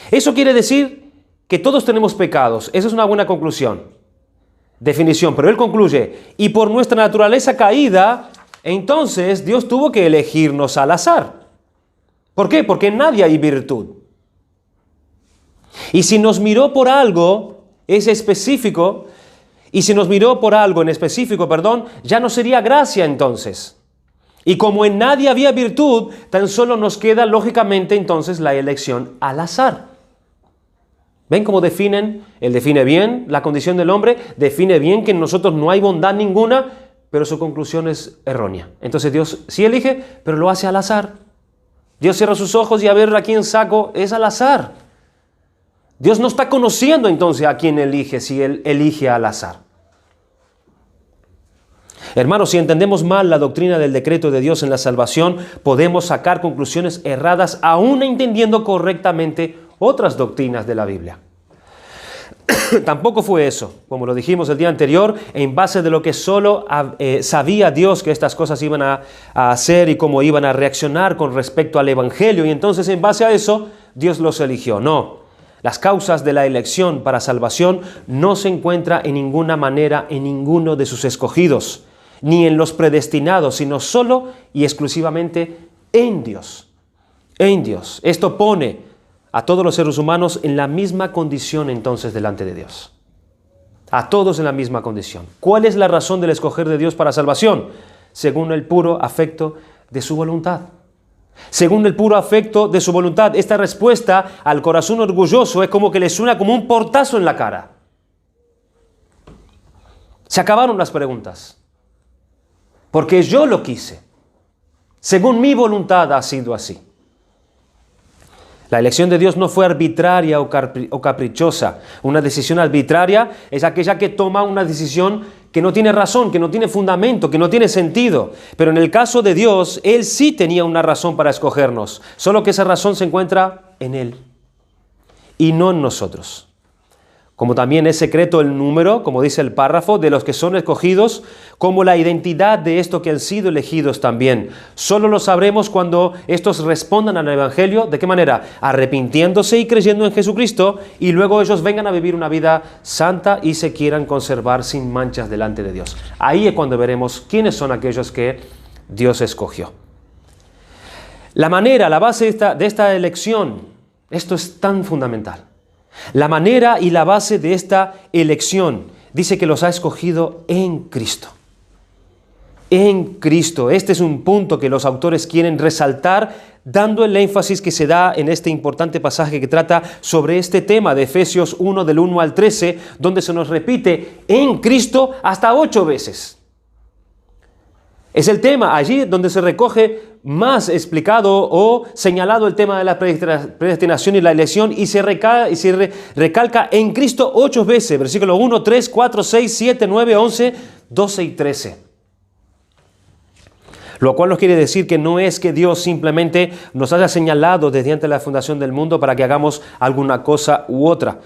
Eso quiere decir que todos tenemos pecados. Esa es una buena conclusión. definición, pero él concluye, y por nuestra naturaleza caída, entonces Dios tuvo que elegirnos al azar. ¿Por qué? Porque en nadie hay virtud. Y si nos miró por algo, es específico, y si nos miró por algo en específico, ya no sería gracia entonces. Y como en nadie había virtud, tan solo nos queda lógicamente entonces la elección al azar. ¿Ven cómo definen? Él define bien la condición del hombre, define bien que en nosotros no hay bondad ninguna, pero su conclusión es errónea. Entonces Dios sí elige, pero lo hace al azar. Dios cierra sus ojos y a ver a quién saco, es al azar. Dios no está conociendo entonces a quién elige si Él elige al azar. Hermanos, si entendemos mal la doctrina del decreto de Dios en la salvación, podemos sacar conclusiones erradas aún entendiendo correctamente otras doctrinas de la Biblia. Tampoco fue eso, como lo dijimos el día anterior, en base de lo que solo sabía Dios que estas cosas iban a hacer y cómo iban a reaccionar con respecto al Evangelio, y entonces en base a eso Dios los eligió. No, las causas de la elección para salvación no se encuentran en ninguna manera en ninguno de sus escogidos, ni en los predestinados, sino solo y exclusivamente en Dios. En Dios. Esto pone a todos los seres humanos en la misma condición entonces delante de Dios. A todos en la misma condición. ¿Cuál es la razón del escoger de Dios para salvación? Según el puro afecto de su voluntad. Según el puro afecto de su voluntad. Esta respuesta al corazón orgulloso es como que le suena como un portazo en la cara. Se acabaron las preguntas. Porque yo lo quise. Según mi voluntad ha sido así. La elección de Dios no fue arbitraria o caprichosa. Una decisión arbitraria es aquella que toma una decisión que no tiene razón, que no tiene fundamento, que no tiene sentido. Pero en el caso de Dios, Él sí tenía una razón para escogernos. Solo que esa razón se encuentra en Él y no en nosotros. Como también es secreto el número, como dice el párrafo, de los que son escogidos, como la identidad de estos que han sido elegidos también. Solo lo sabremos cuando estos respondan al Evangelio. ¿De qué manera? Arrepintiéndose y creyendo en Jesucristo, y luego ellos vengan a vivir una vida santa y se quieran conservar sin manchas delante de Dios. Ahí es cuando veremos quiénes son aquellos que Dios escogió. La manera, la base de esta elección, esto es tan fundamental. La manera y la base de esta elección dice que los ha escogido en Cristo. En Cristo. Este es un punto que los autores quieren resaltar, dando el énfasis que se da en este importante pasaje que trata sobre este tema de Efesios 1 del 1 al 13, donde se nos repite en Cristo hasta 8 veces. Es el tema allí donde se recoge más explicado o señalado el tema de la predestinación y la elección, y se recalca en Cristo 8 veces, versículos 1, 3, 4, 6, 7, 9, 11, 12 y 13. Lo cual nos quiere decir que no es que Dios simplemente nos haya señalado desde antes de la fundación del mundo para que hagamos alguna cosa u otra,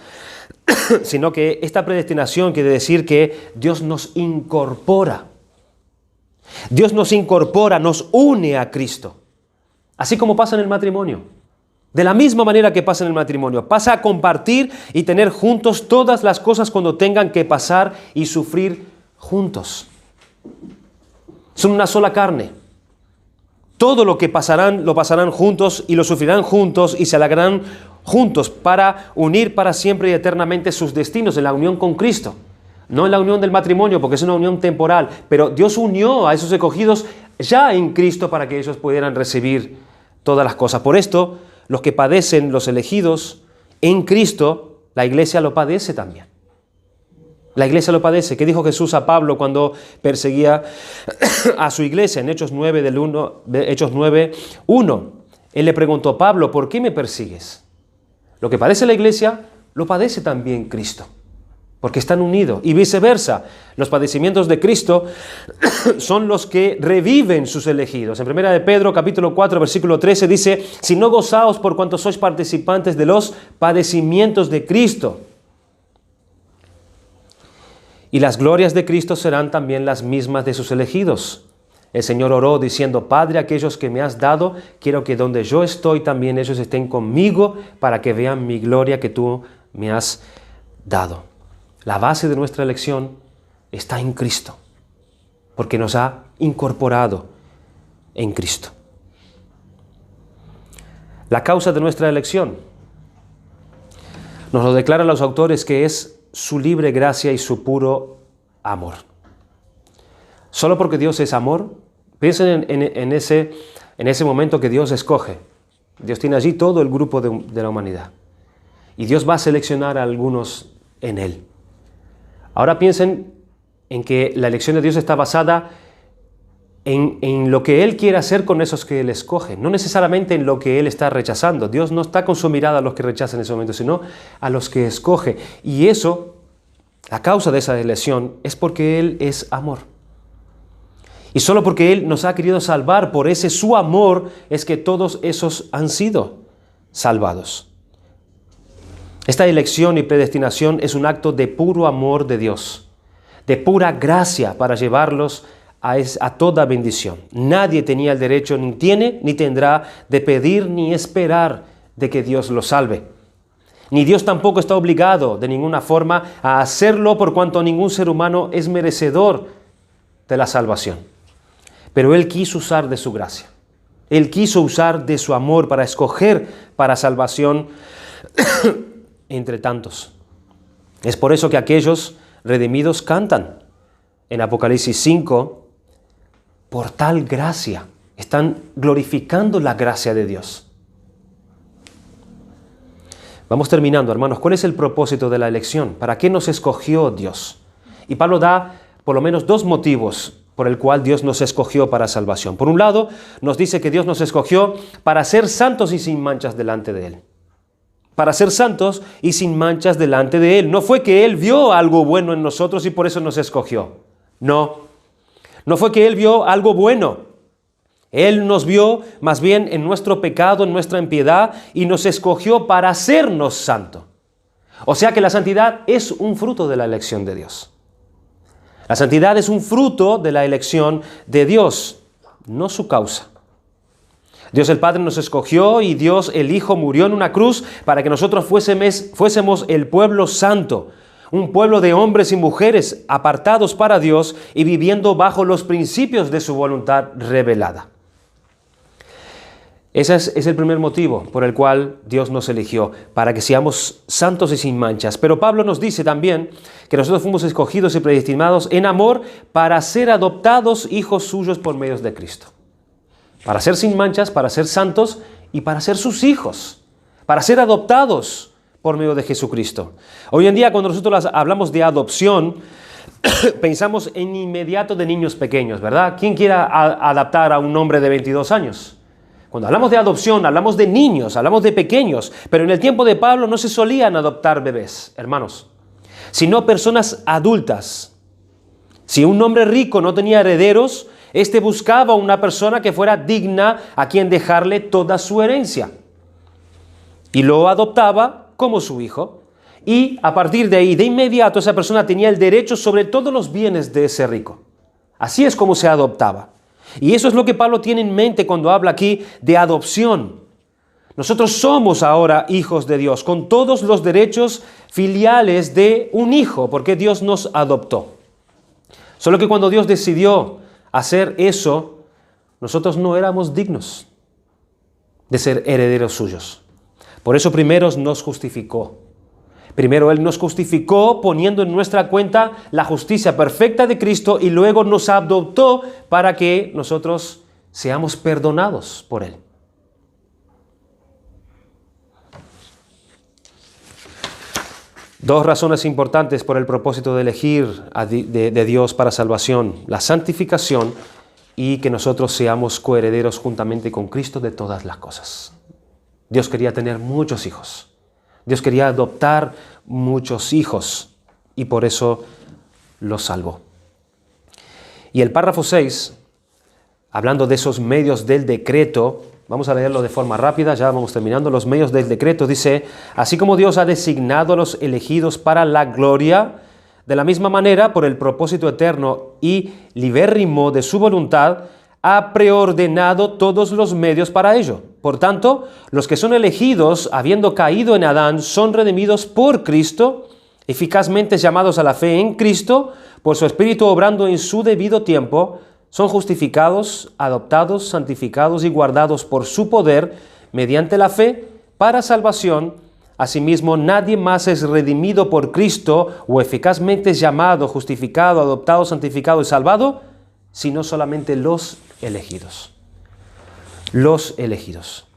sino que esta predestinación quiere decir que Dios nos incorpora. Dios nos incorpora, nos une a Cristo. Así como pasa en el matrimonio. De la misma manera que pasa en el matrimonio. Pasa a compartir y tener juntos todas las cosas cuando tengan que pasar y sufrir juntos. Son una sola carne. Todo lo que pasarán, lo pasarán juntos y lo sufrirán juntos y se alegrarán juntos para unir para siempre y eternamente sus destinos en la unión con Cristo. No en la unión del matrimonio, porque es una unión temporal, pero Dios unió a esos escogidos ya en Cristo para que ellos pudieran recibir todas las cosas. Por esto, los que padecen, los elegidos en Cristo, la iglesia lo padece también. La iglesia lo padece. ¿Qué dijo Jesús a Pablo cuando perseguía a su iglesia? En Hechos 9:1, Él le preguntó: Pablo, ¿por qué me persigues? Lo que padece la iglesia, lo padece también Cristo. Porque están unidos, y viceversa. Los padecimientos de Cristo son los que reviven sus elegidos. En 1 de Pedro, capítulo 4, versículo 13, dice: si no gozaos por cuanto sois participantes de los padecimientos de Cristo. Y las glorias de Cristo serán también las mismas de sus elegidos. El Señor oró diciendo: Padre, aquellos que me has dado, quiero que donde yo estoy también ellos estén conmigo, para que vean mi gloria que tú me has dado. La base de nuestra elección está en Cristo, porque nos ha incorporado en Cristo. La causa de nuestra elección nos lo declaran los autores, que es su libre gracia y su puro amor. Solo porque Dios es amor, piensen en ese momento que Dios escoge. Dios tiene allí todo el grupo de la humanidad. Y Dios va a seleccionar a algunos en Él. Ahora piensen en que la elección de Dios está basada en lo que Él quiere hacer con esos que Él escoge, no necesariamente en lo que Él está rechazando. Dios no está con su mirada a los que rechazan en ese momento, sino a los que escoge. Y eso, la causa de esa elección, es porque Él es amor. Y solo porque Él nos ha querido salvar, por ese su amor, es que todos esos han sido salvados. Esta elección y predestinación es un acto de puro amor de Dios, de pura gracia para llevarlos a toda bendición. Nadie tenía el derecho, ni tiene, ni tendrá de pedir ni esperar de que Dios los salve. Ni Dios tampoco está obligado de ninguna forma a hacerlo, por cuanto ningún ser humano es merecedor de la salvación. Pero Él quiso usar de su gracia. Él quiso usar de su amor para escoger para salvación entre tantos. Es por eso que aquellos redimidos cantan en Apocalipsis 5, por tal gracia. Están glorificando la gracia de Dios. Vamos terminando, hermanos. ¿Cuál es el propósito de la elección? ¿Para qué nos escogió Dios? Y Pablo da por lo menos dos motivos por el cual Dios nos escogió para salvación. Por un lado, nos dice que Dios nos escogió para ser santos y sin manchas delante de Él. Para ser santos y sin manchas delante de Él. No fue que Él vio algo bueno en nosotros y por eso nos escogió. No. No fue que Él vio algo bueno. Él nos vio más bien en nuestro pecado, en nuestra impiedad, y nos escogió para hacernos santos. O sea que la santidad es un fruto de la elección de Dios. La santidad es un fruto de la elección de Dios, no su causa. Dios el Padre nos escogió y Dios el Hijo murió en una cruz para que nosotros fuésemos el pueblo santo. Un pueblo de hombres y mujeres apartados para Dios y viviendo bajo los principios de su voluntad revelada. Ese es el primer motivo por el cual Dios nos eligió, para que seamos santos y sin manchas. Pero Pablo nos dice también que nosotros fuimos escogidos y predestinados en amor para ser adoptados hijos suyos por medio de Cristo. Para ser sin manchas, para ser santos y para ser sus hijos, para ser adoptados por medio de Jesucristo. Hoy en día, cuando nosotros hablamos de adopción, pensamos en inmediato de niños pequeños, ¿verdad? ¿Quién quiere adoptar a un hombre de 22 años? Cuando hablamos de adopción, hablamos de niños, hablamos de pequeños, pero en el tiempo de Pablo no se solían adoptar bebés, hermanos, sino personas adultas. Si un hombre rico no tenía herederos, éste buscaba una persona que fuera digna a quien dejarle toda su herencia. Y lo adoptaba como su hijo, y a partir de ahí, de inmediato, esa persona tenía el derecho sobre todos los bienes de ese rico. Así es como se adoptaba. Y eso es lo que Pablo tiene en mente cuando habla aquí de adopción. Nosotros somos ahora hijos de Dios, con todos los derechos filiales de un hijo, porque Dios nos adoptó. Solo que cuando Dios decidió hacer eso, nosotros no éramos dignos de ser herederos suyos. Por eso primero nos justificó. Primero Él nos justificó poniendo en nuestra cuenta la justicia perfecta de Cristo y luego nos adoptó para que nosotros seamos perdonados por Él. Dos razones importantes por el propósito de elegir de Dios para salvación: la santificación y que nosotros seamos coherederos juntamente con Cristo de todas las cosas. Dios quería tener muchos hijos. Dios quería adoptar muchos hijos y por eso los salvó. Y el párrafo 6, hablando de esos medios del decreto, vamos a leerlo de forma rápida, ya vamos terminando. Los medios del decreto dice: así como Dios ha designado a los elegidos para la gloria, de la misma manera, por el propósito eterno y libérrimo de su voluntad, ha preordenado todos los medios para ello. Por tanto, los que son elegidos, habiendo caído en Adán, son redimidos por Cristo, eficazmente llamados a la fe en Cristo, por su Espíritu obrando en su debido tiempo, son justificados, adoptados, santificados y guardados por su poder mediante la fe para salvación. Asimismo, nadie más es redimido por Cristo o eficazmente llamado, justificado, adoptado, santificado y salvado, sino solamente los elegidos. Los elegidos.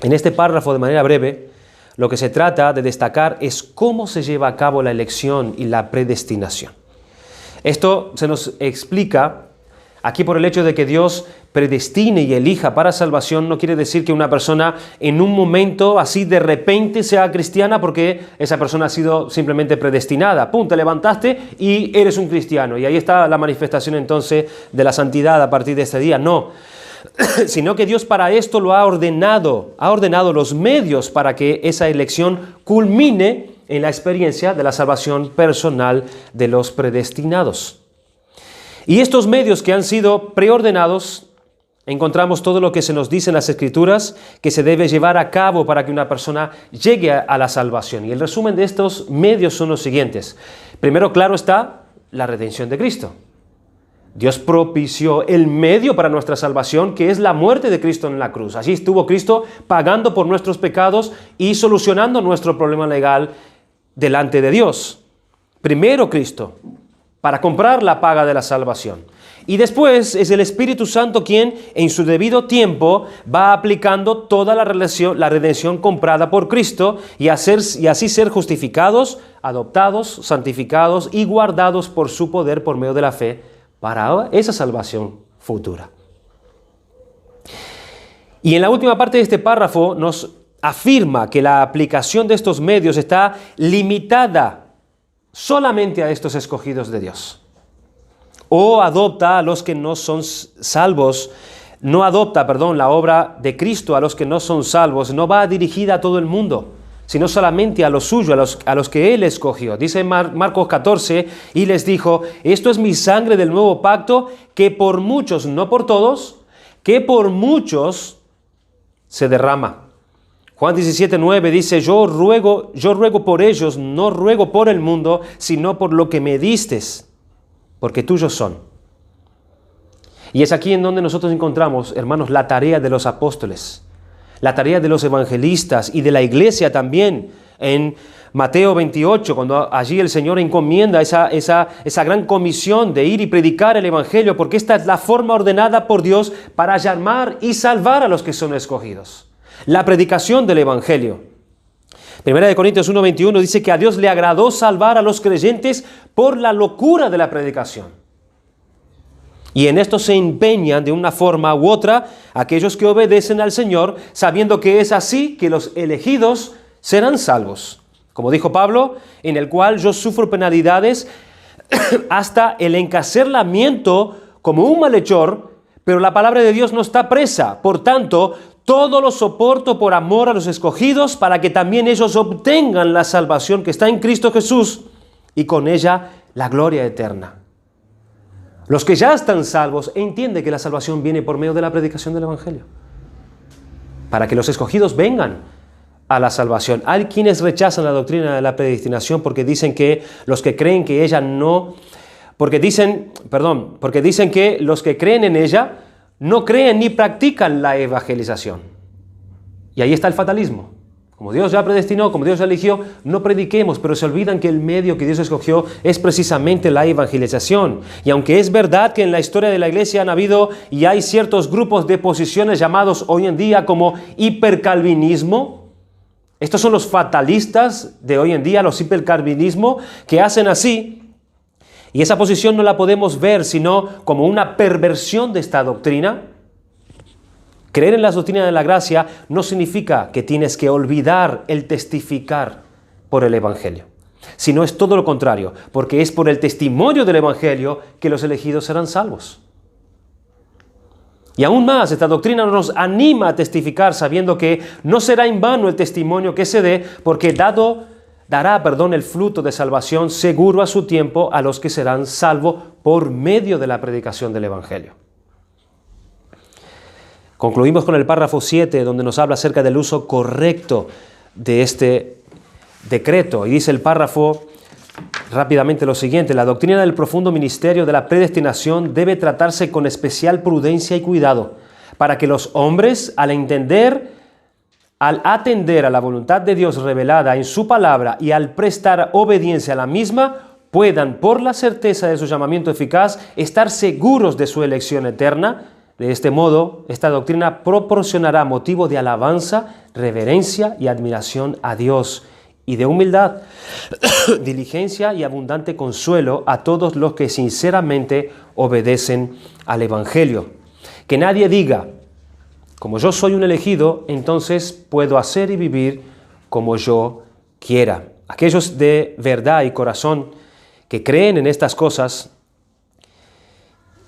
En este párrafo, de manera breve, lo que se trata de destacar es cómo se lleva a cabo la elección y la predestinación. Esto se nos explica aquí por el hecho de que Dios predestine y elija para salvación. No quiere decir que una persona en un momento así de repente sea cristiana porque esa persona ha sido simplemente predestinada. Pum, te levantaste y eres un cristiano. Y ahí está la manifestación entonces de la santidad a partir de este día. No, sino que Dios para esto lo ha ordenado los medios para que esa elección culmine en la experiencia de la salvación personal de los predestinados. Y estos medios que han sido preordenados, encontramos todo lo que se nos dice en las Escrituras que se debe llevar a cabo para que una persona llegue a la salvación. Y el resumen de estos medios son los siguientes. Primero, claro está, la redención de Cristo. Dios propició el medio para nuestra salvación, que es la muerte de Cristo en la cruz. Allí estuvo Cristo pagando por nuestros pecados y solucionando nuestro problema legal delante de Dios. Primero Cristo, para comprar la paga de la salvación. Y después es el Espíritu Santo quien, en su debido tiempo, va aplicando toda la redención comprada por Cristo y así ser justificados, adoptados, santificados y guardados por su poder por medio de la fe para esa salvación futura. Y en la última parte de este párrafo nos afirma que la aplicación de estos medios está limitada solamente a estos escogidos de Dios. O adopta a los que no son salvos, no adopta, la obra de Cristo a los que no son salvos, no va dirigida a todo el mundo, sino solamente a los suyos, a los que Él escogió. Dice Marcos 14, y les dijo, esto es mi sangre del nuevo pacto, que por muchos, no por todos, que por muchos se derrama. Juan 17, 9 dice, yo ruego por ellos, no ruego por el mundo, sino por lo que me distes, porque tuyos son. Y es aquí en donde nosotros encontramos, hermanos, la tarea de los apóstoles, la tarea de los evangelistas y de la iglesia también. En Mateo 28, cuando allí el Señor encomienda esa gran comisión de ir y predicar el evangelio, porque esta es la forma ordenada por Dios para llamar y salvar a los que son escogidos. La predicación del evangelio. Primera de Corintios 1:21 dice que a Dios le agradó salvar a los creyentes por la locura de la predicación. Y en esto se empeñan de una forma u otra aquellos que obedecen al Señor, sabiendo que es así que los elegidos serán salvos. Como dijo Pablo, en el cual yo sufro penalidades hasta el encarcelamiento como un malhechor, pero la palabra de Dios no está presa. Por tanto, todo lo soporto por amor a los escogidos, para que también ellos obtengan la salvación que está en Cristo Jesús y con ella la gloria eterna. Los que ya están salvos entienden que la salvación viene por medio de la predicación del evangelio, para que los escogidos vengan a la salvación. Hay quienes rechazan la doctrina de la predestinación porque dicen que los que creen que ella no, porque dicen que los que creen en ella no creen ni practican la evangelización. Y ahí está el fatalismo. Como Dios ya predestinó, como Dios ya eligió, no prediquemos, pero se olvidan que el medio que Dios escogió es precisamente la evangelización. Y aunque es verdad que en la historia de la iglesia han habido y hay ciertos grupos de posiciones llamados hoy en día como hipercalvinismo, estos son los fatalistas de hoy en día, los hipercalvinismo, que hacen así. Y esa posición no la podemos ver sino como una perversión de esta doctrina. Creer en la doctrina de la gracia no significa que tienes que olvidar el testificar por el Evangelio, sino es todo lo contrario, porque es por el testimonio del Evangelio que los elegidos serán salvos. Y aún más, esta doctrina nos anima a testificar sabiendo que no será en vano el testimonio que se dé, porque dará el fruto de salvación seguro a su tiempo a los que serán salvos por medio de la predicación del Evangelio. Concluimos con el párrafo 7, donde nos habla acerca del uso correcto de este decreto. Y dice el párrafo rápidamente lo siguiente: la doctrina del profundo ministerio de la predestinación debe tratarse con especial prudencia y cuidado, para que los hombres, al atender a la voluntad de Dios revelada en su palabra y al prestar obediencia a la misma, puedan, por la certeza de su llamamiento eficaz, estar seguros de su elección eterna. De este modo, esta doctrina proporcionará motivo de alabanza, reverencia y admiración a Dios, y de humildad, diligencia y abundante consuelo a todos los que sinceramente obedecen al Evangelio. Que nadie diga: como yo soy un elegido, entonces puedo hacer y vivir como yo quiera. Aquellos de verdad y corazón que creen en estas cosas,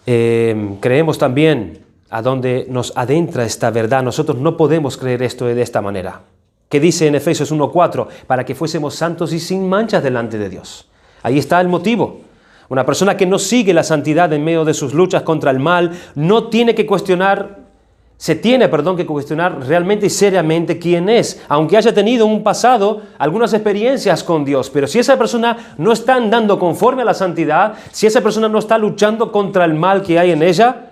creemos también a dónde nos adentra esta verdad. Nosotros no podemos creer esto de esta manera. ¿Qué dice en Efesios 1:4? Para que fuésemos santos y sin manchas delante de Dios. Ahí está el motivo. Una persona que no sigue la santidad en medio de sus luchas contra el mal se tiene que cuestionar realmente y seriamente quién es, aunque haya tenido un pasado, algunas experiencias con Dios. Pero si esa persona no está andando conforme a la santidad, si esa persona no está luchando contra el mal que hay en ella,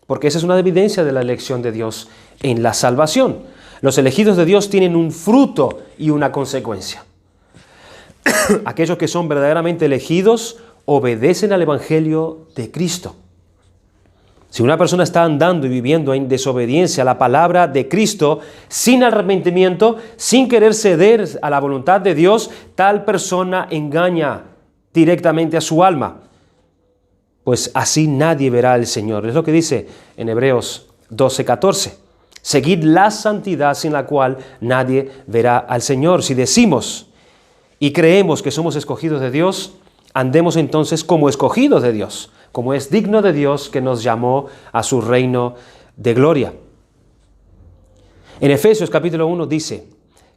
porque esa es una evidencia de la elección de Dios en la salvación. Los elegidos de Dios tienen un fruto y una consecuencia. Aquellos que son verdaderamente elegidos obedecen al Evangelio de Cristo. Si una persona está andando y viviendo en desobediencia a la palabra de Cristo, sin arrepentimiento, sin querer ceder a la voluntad de Dios, tal persona engaña directamente a su alma, pues así nadie verá al Señor. Es lo que dice en Hebreos 12:14. Seguid la santidad sin la cual nadie verá al Señor. Si decimos y creemos que somos escogidos de Dios, andemos entonces como escogidos de Dios, como es digno de Dios que nos llamó a su reino de gloria. En Efesios capítulo 1 dice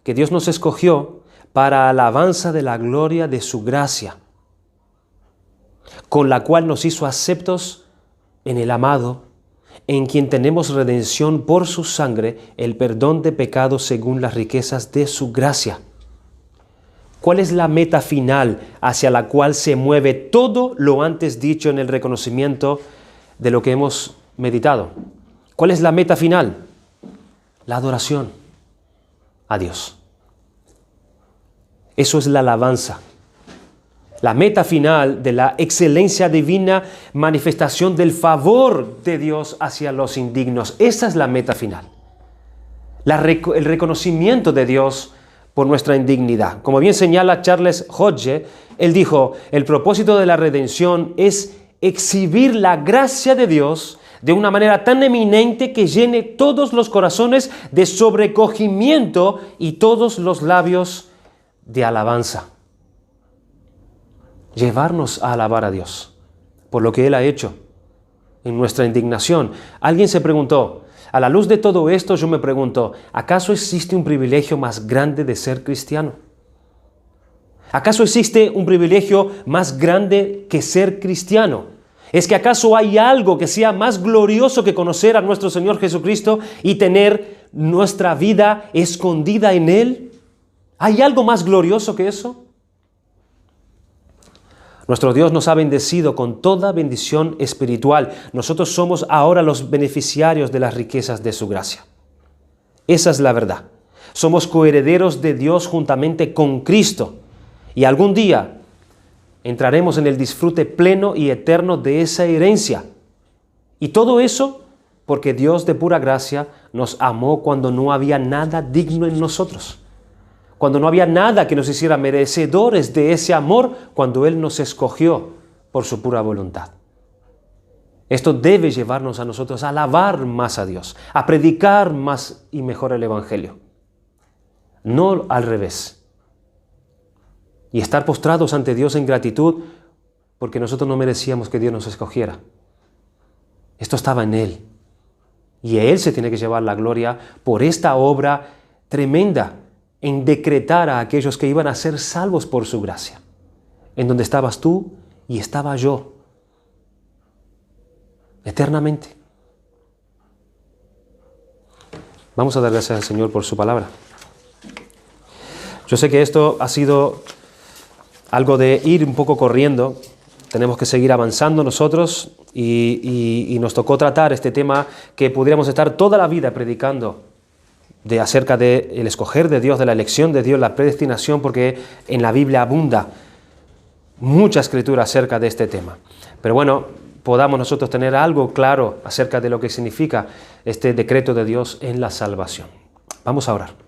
que Dios nos escogió para alabanza de la gloria de su gracia, con la cual nos hizo aceptos en el amado, en quien tenemos redención por su sangre, el perdón de pecados según las riquezas de su gracia. ¿Cuál es la meta final hacia la cual se mueve todo lo antes dicho en el reconocimiento de lo que hemos meditado? ¿Cuál es la meta final? La adoración a Dios. Eso es la alabanza. La meta final de la excelencia divina, manifestación del favor de Dios hacia los indignos. Esa es la meta final. El reconocimiento de Dios por nuestra indignidad. Como bien señala Charles Hodge, él dijo: el propósito de la redención es exhibir la gracia de Dios de una manera tan eminente que llene todos los corazones de sobrecogimiento y todos los labios de alabanza. Llevarnos a alabar a Dios por lo que Él ha hecho en nuestra indignación. Alguien se preguntó, a la luz de todo esto yo me pregunto, ¿acaso existe un privilegio más grande de ser cristiano? ¿Acaso existe un privilegio más grande que ser cristiano? ¿Es que acaso hay algo que sea más glorioso que conocer a nuestro Señor Jesucristo y tener nuestra vida escondida en Él? ¿Hay algo más glorioso que eso? Nuestro Dios nos ha bendecido con toda bendición espiritual. Nosotros somos ahora los beneficiarios de las riquezas de su gracia. Esa es la verdad. Somos coherederos de Dios juntamente con Cristo. Y algún día entraremos en el disfrute pleno y eterno de esa herencia. Y todo eso porque Dios de pura gracia nos amó cuando no había nada digno en nosotros. Cuando no había nada que nos hiciera merecedores de ese amor, cuando Él nos escogió por su pura voluntad. Esto debe llevarnos a nosotros a alabar más a Dios, a predicar más y mejor el Evangelio. No al revés. Y estar postrados ante Dios en gratitud porque nosotros no merecíamos que Dios nos escogiera. Esto estaba en Él. Y a Él se tiene que llevar la gloria por esta obra tremenda en decretar a aquellos que iban a ser salvos por su gracia, en donde estabas tú y estaba yo, eternamente. Vamos a dar gracias al Señor por su palabra. Yo sé que esto ha sido algo de ir un poco corriendo. Tenemos que seguir avanzando nosotros y nos tocó tratar este tema que pudiéramos estar toda la vida predicando acerca del escoger de Dios, de la elección de Dios, la predestinación, porque en la Biblia abunda mucha escritura acerca de este tema. Pero bueno, podamos nosotros tener algo claro acerca de lo que significa este decreto de Dios en la salvación. Vamos a orar.